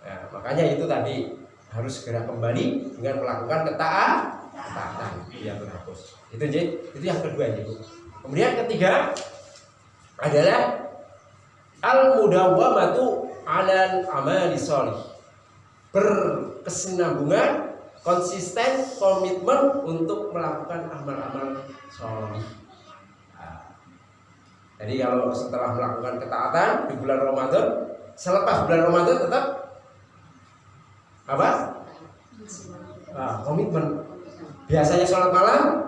Ya, makanya itu tadi harus segera kembali dengan melakukan ketaatan biar terhapus. Itu yang kedua Bu. Kemudian ketiga adalah al-mudawwamatu 'alal amali sholih. Berkesinambungan, konsisten, komitmen untuk melakukan amal-amal sholih. Jadi kalau setelah melakukan ketaatan di bulan Ramadan, selepas bulan Ramadan tetap komitmen. Biasanya sholat malam,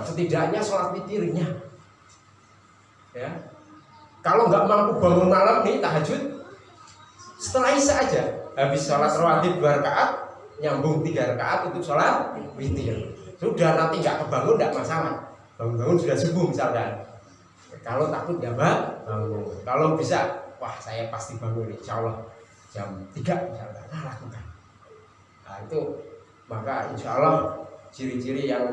setidaknya sholat witirnya. Ya, kalau nggak mampu bangun malam nih tahajud, setelah isya aja, habis sholat rawatib 2 rakaat, nyambung 3 rakaat untuk sholat witir. Sudah nanti nggak kebangun nggak masalah, bangun sudah subuh misalkan. Kalau takut nggak bangun, kalau bisa, wah saya pasti bangun insya Allah jam 3 misalkan, lakukan. Nah itu maka insya Allah ciri-ciri yang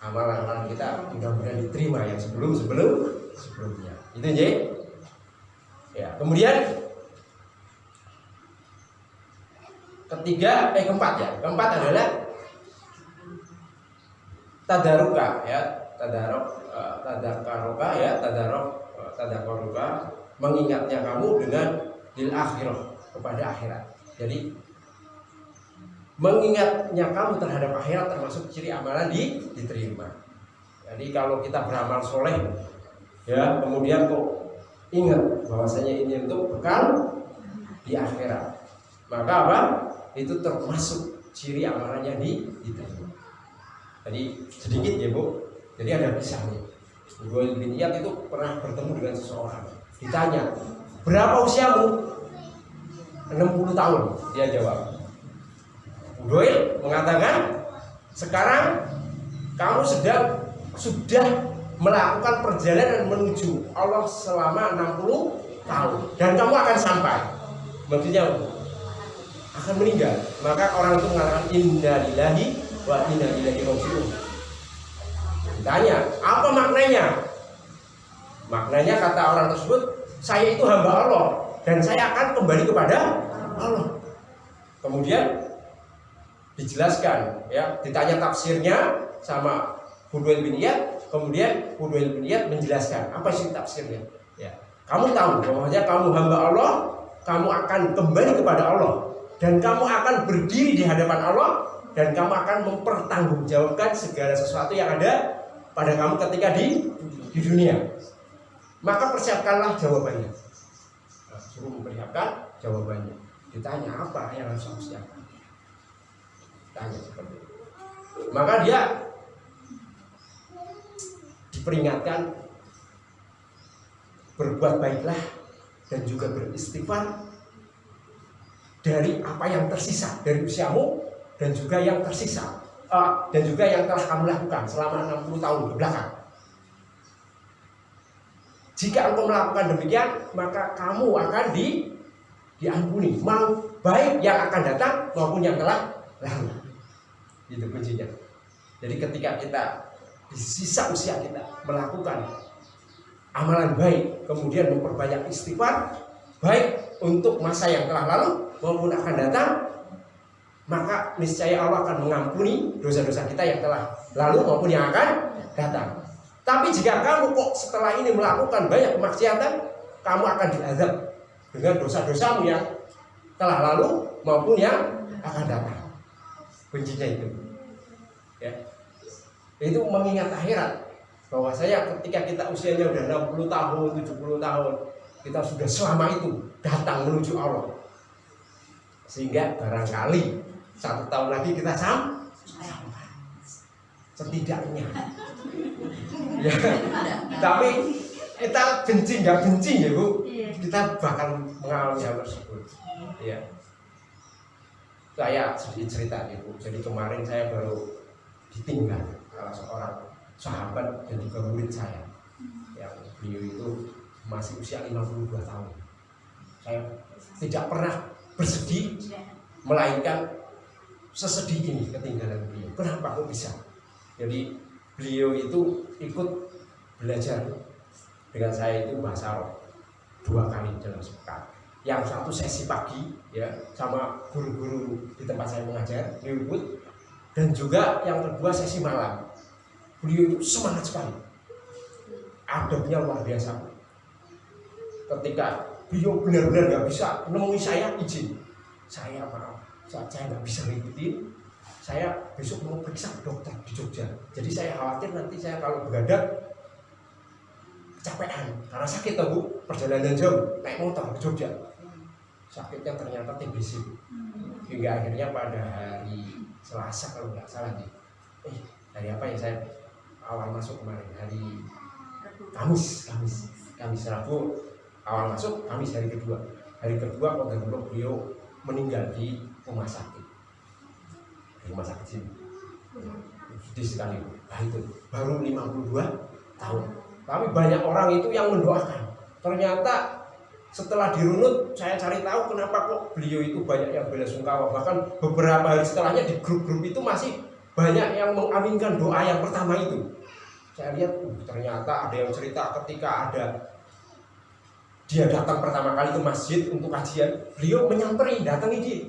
amalan kita mudah-mudahan diterima yang sebelumnya. Itu ya. Kemudian keempat adalah tadaruka ya, tadakaruka mengingatnya kamu dengan lil akhirah, kepada akhirat. Jadi mengingatnya kamu terhadap akhirat termasuk ciri amalan diterima. Jadi kalau kita beramal soleh ya, kemudian kok ingat bahwasanya ini untuk bekal di akhirat, maka itu termasuk ciri amalannya diterima. Jadi sedikit ya Bu. Jadi ada kisahnya. Fudail bin Iyad itu pernah bertemu dengan seseorang. Ditanya, berapa usiamu? 60 tahun. Dia jawab. Fudail mengatakan, sekarang kamu sudah melakukan perjalanan menuju Allah selama 60 tahun dan kamu akan sampai. Maksudnya akan meninggal. Maka orang itu mengatakan inna lillahi wa inna ilaihi raji'un. Ditanya, apa maknanya? Maknanya kata orang tersebut, saya itu hamba Allah dan saya akan kembali kepada Allah. Kemudian dijelaskan ya, ditanya tafsirnya sama Fudail bin Iyad. Kemudian Fudail bin Iyad menjelaskan apa sih tafsirnya ya. Kamu tahu bahwasanya kamu hamba Allah, kamu akan kembali kepada Allah dan kamu akan berdiri di hadapan Allah dan kamu akan mempertanggungjawabkan segala sesuatu yang ada pada kamu ketika di dunia. Maka persiapkanlah jawabannya. Suruh mempersiapkan jawabannya. Ditanya apa yang harus kamu siapkan? Tanya seperti itu. Maka dia diperingatkan berbuat baiklah dan juga beristighfar dari apa yang tersisa dari usiamu dan juga yang tersisa dan juga yang telah kamu lakukan selama 60 tahun ke belakang. Jika engkau melakukan demikian, maka kamu akan diampuni, mau baik yang akan datang maupun yang telah lalu. Itu kuncinya. Jadi ketika kita di sisa usia kita melakukan amalan baik, kemudian memperbanyak istighfar, baik untuk masa yang telah lalu maupun akan datang, maka niscaya Allah akan mengampuni dosa-dosa kita yang telah lalu maupun yang akan datang. Tapi jika kamu kok setelah ini melakukan banyak kemaksiatan, kamu akan diazab dengan dosa-dosamu yang telah lalu maupun yang akan datang. Kuncinya itu ya. Itu mengingat akhirat, bahwa saya ketika kita usianya udah 60 tahun, 70 tahun, kita sudah selama itu datang menuju Allah. Sehingga barangkali 1 tahun lagi kita sampai setidaknya ya. Tapi kita benci nggak benci ya Bu, kita bakal mengalami hal tersebut ya. Saya sedikit cerita ya Bu. Jadi kemarin saya baru ditinggal salah seorang sahabat dan juga murid saya, yang beliau itu masih usia 52 tahun. Saya tidak pernah bersedih, melainkan sesedih ini ketinggalan beliau. Kenapa kok bisa? Jadi beliau itu ikut belajar dengan saya itu bahasa Arab 2 kali dalam sepekan. Yang satu sesi pagi ya sama guru-guru di tempat saya mengajar, beliau ikut, dan juga yang kedua sesi malam. Beliau itu semangat sekali, adabnya luar biasa. Ketika beliau benar-benar nggak bisa menemui saya, izin, saya maaf, saya nggak bisa ngikutin, saya besok mau periksa ke dokter di Jogja. Jadi saya khawatir nanti saya kalau begadang kecapean karena sakit tuh Bu, perjalanan jauh naik motor ke Jogja. Sakitnya ternyata TBC, hingga akhirnya pada hari Selasa kalau nggak salah nih, hari apa ya saya awal masuk kemarin, hari Kamis Rabu awal masuk, Kamis hari kedua kodar beliau meninggal di rumah sakit sini, sedih sekali. Nah itu baru 52 tahun, tapi banyak orang itu yang mendoakan. Ternyata setelah dirunut, saya cari tahu kenapa kok beliau itu banyak yang belasungkawa. Bahkan beberapa hari setelahnya di grup-grup itu masih banyak yang mengaminkan doa yang pertama itu. Saya lihat ternyata ada yang cerita ketika dia datang pertama kali ke masjid untuk kajian, beliau menyamperin, datangi dia,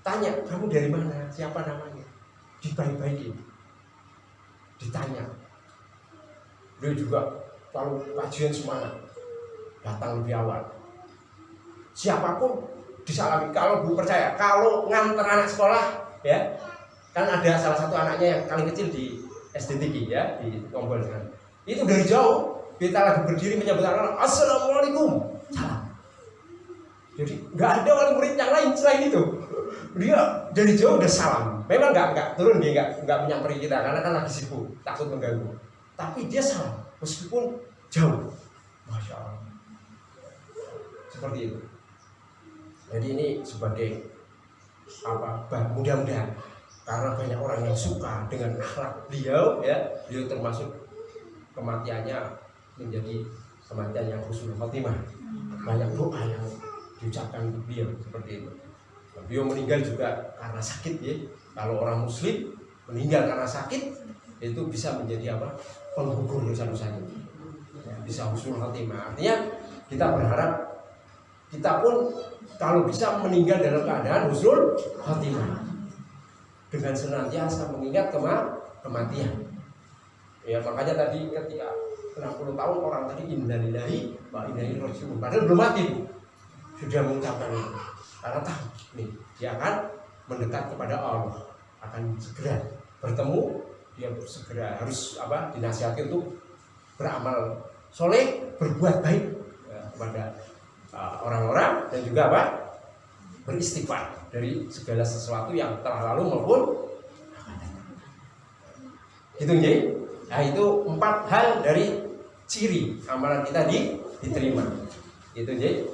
tanya, kamu dari mana, siapa namanya, dibaik-baikin, ditanya. Beliau juga kalau kajian semangat, datang lebih awal. Siapapun disalami. Kalau Bu percaya, kalau nganter anak sekolah ya, kan ada salah satu anaknya yang paling kecil di SD Tinggi ya, di Tombol kan. Itu dari jauh kita lagi berdiri menyambut anak, assalamualaikum, salam. Jadi nggak ada wali murid yang lain selain itu. Dia dari jauh udah salam. Memang nggak turun, dia nggak menyamperi kita karena kan lagi sibuk, takut mengganggu. Tapi dia salam meskipun jauh. Masya Allah. Seperti itu. Jadi ini sebagai mudah-mudahan karena banyak orang yang suka dengan akhlak beliau ya, beliau termasuk kematiannya menjadi kematian yang husnul khotimah. Banyak doa yang diucapkan untuk beliau seperti itu. Beliau meninggal juga karena sakit ya. Kalau orang muslim meninggal karena sakit itu bisa menjadi penggugur dosa-dosanya. Bisa husnul khotimah. Artinya kita berharap kita pun kalau bisa meninggal dalam keadaan husnul khotimah, dengan senantiasa mengingat kematian. Ya makanya tadi ketika 60 tahun orang tadi innalillahi wa inna ilaihi raji'un, padahal belum mati sudah mengucapkan itu, karena tahu nih dia akan mendekat kepada Allah, akan segera bertemu, dia segera harus dinasihati untuk beramal soleh, berbuat baik kepada orang-orang, dan juga beristighfar dari segala sesuatu yang telah lalu maupun gitu nggih. Nah itu 4 hal dari ciri amalan kita diterima. Itu nggih.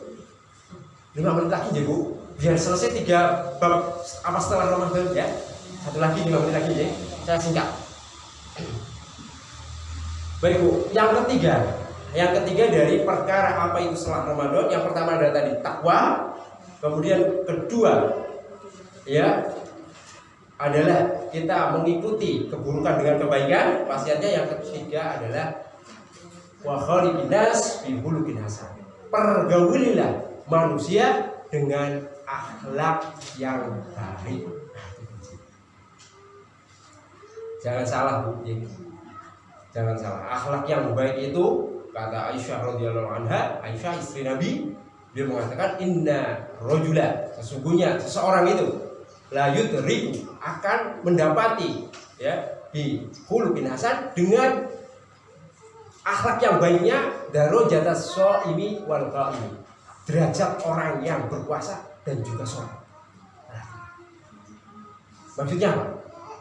5 menit lagi nggih Bu, biar selesai 3 bab setelah Ramadan ya. Satu lagi 5 menit lagi nggih. Saya singkat. Baik Bu, yang ketiga dari perkara apa itu setelah Ramadan, yang pertama adalah tadi takwa, kemudian kedua ya adalah kita mengikuti keburukan dengan kebaikan, pasiennya. Yang ketiga adalah wa khaliqin nas bi khuluqin hasan. Pergaulilah manusia dengan akhlak yang baik. Jangan salah Bu, jangan salah. Akhlak yang baik itu kata Aisyah radhiyallahu anha, Aisyah istri Nabi, dia mengatakan inna rajula, sesungguhnya seseorang itu la yudriku, akan mendapati ya bi khuluqin hasan, dengan akhlak yang baiknya darajatas shaimi wal qaimi, derajat orang yang berpuasa dan juga sholat. Maksudnya apa?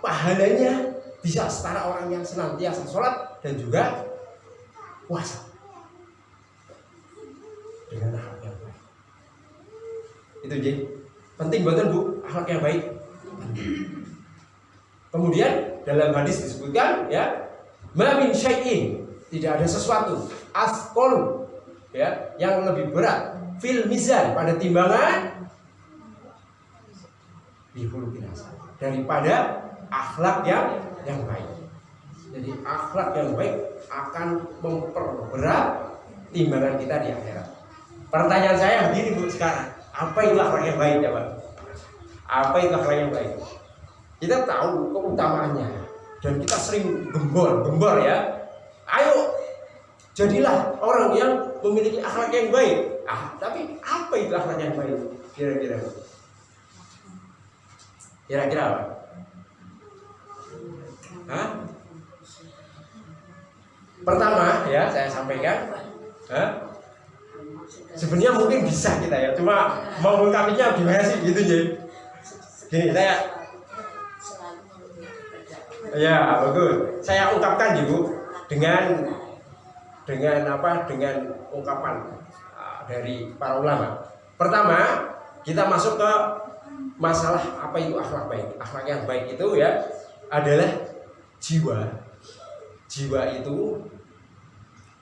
Pahalanya bisa setara orang yang senantiasa sholat dan juga puasa dengan akhlak yang baik. Itu jadi penting banget Bu, akhlak yang baik. Kemudian dalam hadis disebutkan ya, ma min syai'in, tidak ada sesuatu asqal ya yang lebih berat fil mizan pada timbangan bihulukin hasan, daripada akhlak yang baik. Jadi akhlak yang baik akan memperberat timbangan kita di akhirat. Pertanyaan saya begini Bu sekarang, apa itu akhlak yang baik ya Pak? Apa itu akhlak yang baik? Kita tahu keutamaannya dan kita sering gembor ya. Ayo jadilah orang yang memiliki akhlak yang baik. Tapi apa itu akhlak yang baik? Kira-kira apa? Hah? Pertama ya saya sampaikan, sebenarnya mungkin bisa kita ya, cuma mau mengungkapinya gimana sih gitu ya. Gini saya, ya bagus. Saya ungkapkan Ibu dengan apa? Dengan ungkapan dari para ulama. Pertama kita masuk ke masalah apa itu akhlak baik. Akhlak yang baik itu ya adalah jiwa. Jiwa itu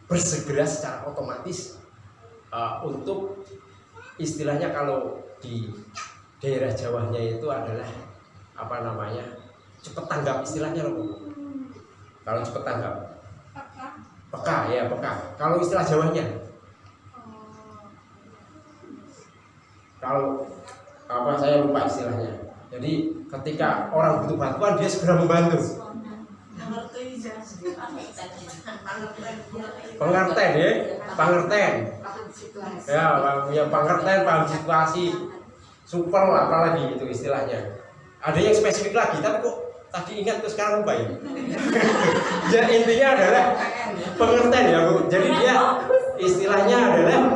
bersegera secara otomatis untuk istilahnya kalau di daerah Jawanya itu adalah apa namanya, cepet tanggap istilahnya loh. Kalau cepet tanggap, peka ya, peka. Kalau istilah Jawanya, kalau apa saya lupa istilahnya. Jadi ketika orang butuh bantuan dia segera membantu. Pengertian ya, pengertian. Ya, punya pengertian, paham situasi. Super lah, apalagi itu istilahnya. Ada yang spesifik lagi, tapi kok tadi ingat terus sekarang lupa ya. Ya intinya adalah pengertian ya Bu. Jadi dia istilahnya adalah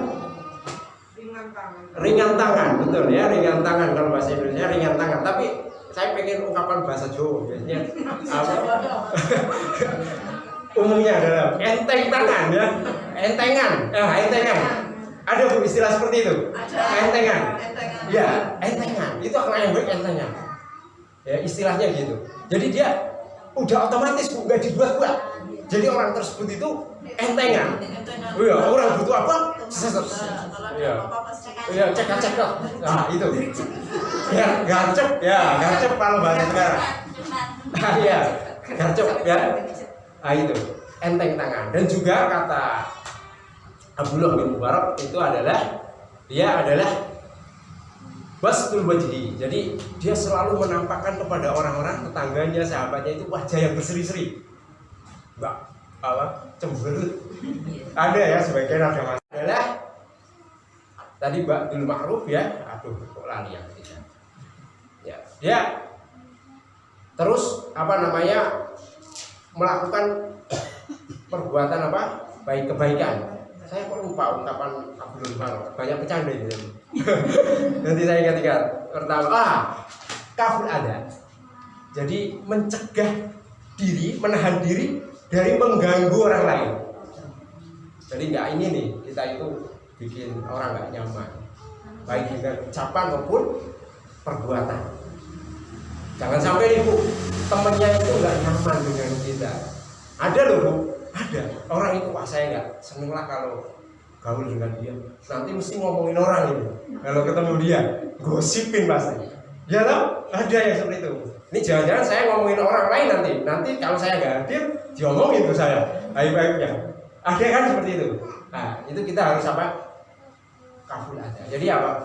ringan tangan, betul ya, ringan tangan kalau bahasa Indonesia ringan tangan. Tapi saya pengen ungkapan bahasa Jawa biasanya apa? Umumnya adalah enteng tangan ya, entengan, entengan. Ada Bu istilah seperti itu? Entengan. Ya, entengan. Itu akhlak yang baik, entengan. Ya, istilahnya gitu. Jadi dia udah otomatis Bu, nggak dibuat-buat. Jadi orang tersebut itu entengan. Iya, orang butuh apa? Iya, cek. Nah, itu. Ya, garcep kalau bahasa sekarang. Iya, garcep ya. Nah, itu enteng tangan. Dan juga kata Abdullah bin Mubarak itu adalah dia adalah bastul wajhi. Jadi dia selalu menampakkan kepada orang-orang tetangganya, sahabatnya itu wajah yang berseri-seri. Mbak, apa? Cemberut. Ada ya sebagian ada mas. Adalah tadi Mbak bil ma'ruf ya. Aduh, kok lali ya kita. Ya, dia terus apa namanya? Melakukan perbuatan apa? Baik kebaikan. Saya kok lupa ungkapan Abdul Ma'ruf. Banyak bercanda itu. Nanti saya ingat-ingat. Pertama, kaful ada. Jadi mencegah diri, menahan diri dari mengganggu orang lain. Jadi nggak ini nih, kita itu bikin orang nggak nyaman, baik dengan ucapan maupun perbuatan. Jangan sampai nih Bu, temennya itu nggak nyaman dengan kita. Ada loh Bu, ada orang itu wah saya nggak seneng lah kalau gaul dengan dia. Nanti mesti ngomongin orang ini. Kalau ketemu dia, gosipin pasti. Ya loh, ada yang seperti itu. Ini jangan-jangan saya ngomongin orang lain nanti kalau saya nggak hadir, diomongin tuh saya, aib-aibnya. Ada kan seperti itu. Nah, itu kita harus apa? Kaful ada. Jadi apa?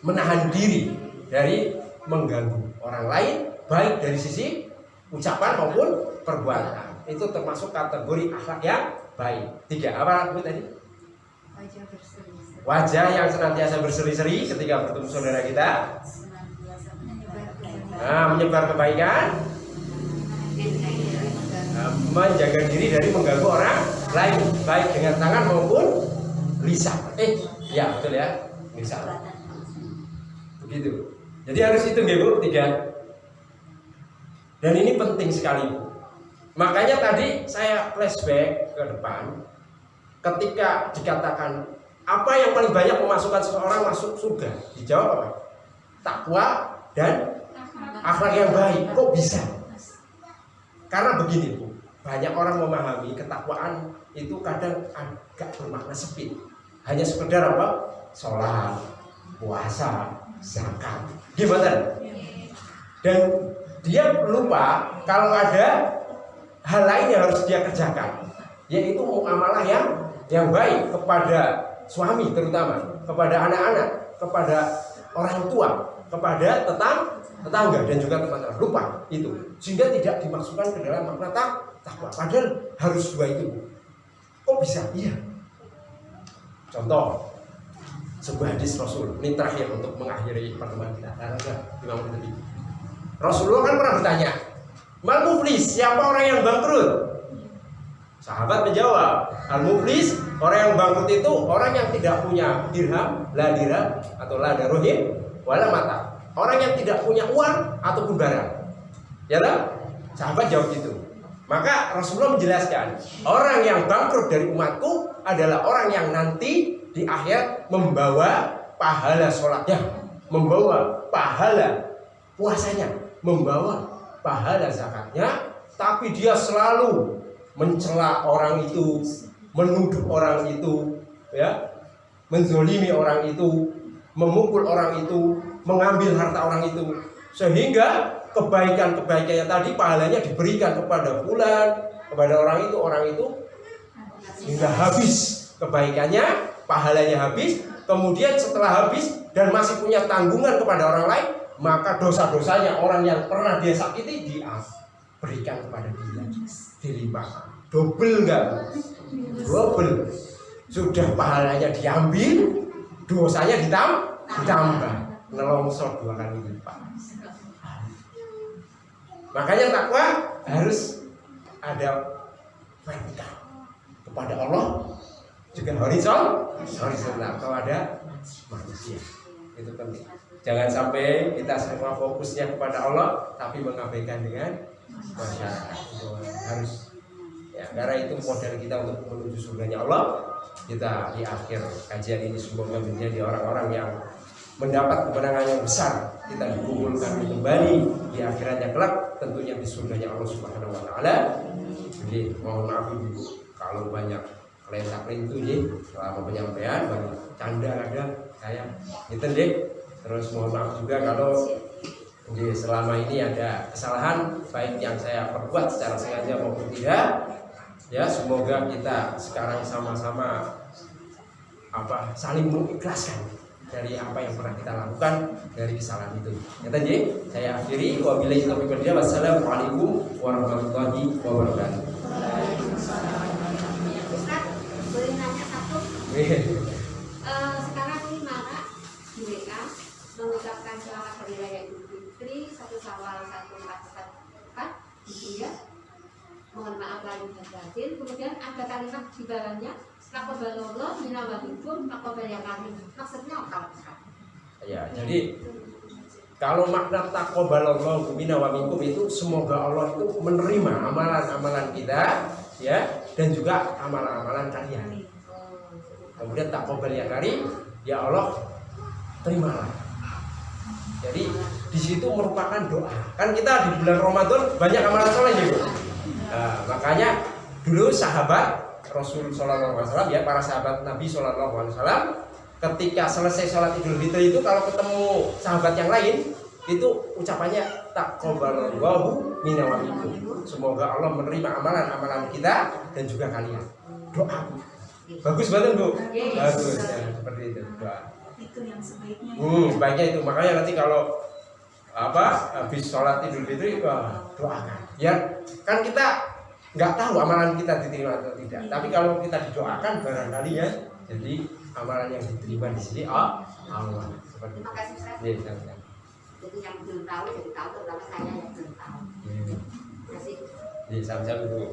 Menahan diri dari mengganggu orang lain, baik dari sisi ucapan maupun perbuatan. Itu termasuk kategori akhlak yang baik. 3 apa Bu tadi? Wajah berseri-seri. Wajah yang senantiasa berseri-seri ketika bertemu saudara kita. Nah, menyebar kebaikan. Menjaga diri dari mengganggu orang lain, baik dengan tangan maupun lisan. Ya betul ya, lisan. Begitu. Jadi harus itu nggih Bu, 3. Dan ini penting sekali Bu. Makanya tadi saya flashback ke depan, ketika dikatakan apa yang paling banyak memasukkan seseorang masuk surga, dijawab apa? Takwa dan akhlak yang baik. Kok bisa? Karena begini Bu, banyak orang memahami ketakwaan itu kadang agak bermakna sempit. Hanya sekedar apa? Sholat, puasa, zakat. Gimana? Dan dia lupa kalau ada hal lain yang harus dia kerjakan, yaitu muamalah yang baik kepada suami terutama, kepada anak-anak, kepada orang tua, kepada tetangga dan juga teman-teman. Lupa itu, sehingga tidak dimasukkan ke dalam makna takwa. Padahal harus dua itu. Kok bisa? Iya. Contoh sebuah hadis Rasul. Ini terakhir untuk mengakhiri pertemuan kita. Karena 5 menit lebih. Rasulullah kan pernah bertanya, "Mal muflis, siapa orang yang bangkrut?" Sahabat menjawab, "Al-muflis, orang yang bangkrut itu orang yang tidak punya dirham, la dirham atau la darohim, wala mata. Orang yang tidak punya uang ataupun barang." Ya lah? Sahabat jawab gitu. Maka Rasulullah menjelaskan, orang yang bangkrut dari umatku adalah orang yang nanti di akhir membawa pahala sholatnya, membawa pahala puasanya, membawa pahala zakatnya, tapi dia selalu mencela orang itu, menuduh orang itu, ya, menzolimi orang itu, memukul orang itu, mengambil harta orang itu, sehingga kebaikan-kebaikannya tadi pahalanya diberikan kepada fulan, kepada orang itu hingga habis kebaikannya, pahalanya habis. Kemudian setelah habis dan masih punya tanggungan kepada orang lain, maka dosa-dosanya orang yang pernah dia sakiti dia berikan kepada dia, dilimpahkan. Double enggak? Double. Sudah pahalanya diambil, dosanya ditambah, nelongso 2 kali lipat. Makanya takwa harus ada vertikal kepada Allah, juga horizontal kepada manusia. Itu penting. Jangan sampai kita semua fokusnya kepada Allah tapi mengabaikan dengan masyarakat. Harus ya, karena itu modal kita untuk menuju surganya Allah. Kita di akhir kajian ini semoga menjadi orang-orang yang mendapat kemenangan yang besar. Kita dikumpulkan kembali di akhiratnya kelak, tentunya di surganya Allah Subhanahu wa taala. Jadi mohon maaf Ibu kalau banyak kelentak-lentu ya selama penyampaian, banyak canda ada saya gitu deh. Terus mohon maaf juga kalau selama ini ada kesalahan baik yang saya perbuat secara sengaja maupun tidak. Ya, semoga kita sekarang sama-sama saling mengikhlaskan dari apa yang pernah kita lakukan dari kesalahan itu. Ya tadi saya akhiri, wabillahi taufiq wal hidayah. Wassalamualaikum warahmatullahi wabarakatuh. Ustaz, boleh nanya satu? Sekarang ini marak di WA mengucapkan selamat hari raya Idul Fitri 1 Syawal 1444 Hijriah. Mohon maaf lahir dan batin. Kemudian ada kalimat di bawahnya, taqabbalallahu minna wa minkum taqabbal ya kami. Maksudnya apa? Ya, jadi kalau makna taqabbalallahu minna wa minkum itu semoga Allah itu menerima amalan-amalan kita ya, dan juga amalan-amalan kalian. Kemudian taqabbal ya karim, ya Allah terimalah. Jadi di situ merupakan doa. Kan kita di bulan Ramadan banyak amalan soleh juga. Nah, makanya dulu sahabat Rasul Sallallahu Alaihi Wasallam ya, para sahabat Nabi Sallallahu Alaihi Wasallam ketika selesai sholat Idul Fitri itu kalau ketemu sahabat yang lain itu ucapannya taqabbalallahu minna wa minkum. Semoga Allah menerima amalan-amalan kita dan juga kalian. Doa. Bagus banget Bu. Bagus ya, seperti itu doa. Itu yang sebaiknya. Sebaiknya itu. Makanya nanti kalau habis sholat Idul Fitri doakan. Ya kan kita nggak tahu amalan kita diterima atau tidak. Tapi kalau kita didoakan barangkali ya, jadi amalan yang diterima di sini Allah. Seperti itu. Terima kasih Ustaz. Ya, sama-sama. Jadi yang belum tahu jadi tahu, terutama saya yang belum tahu. Terima kasih. Ya, sama-sama Bu.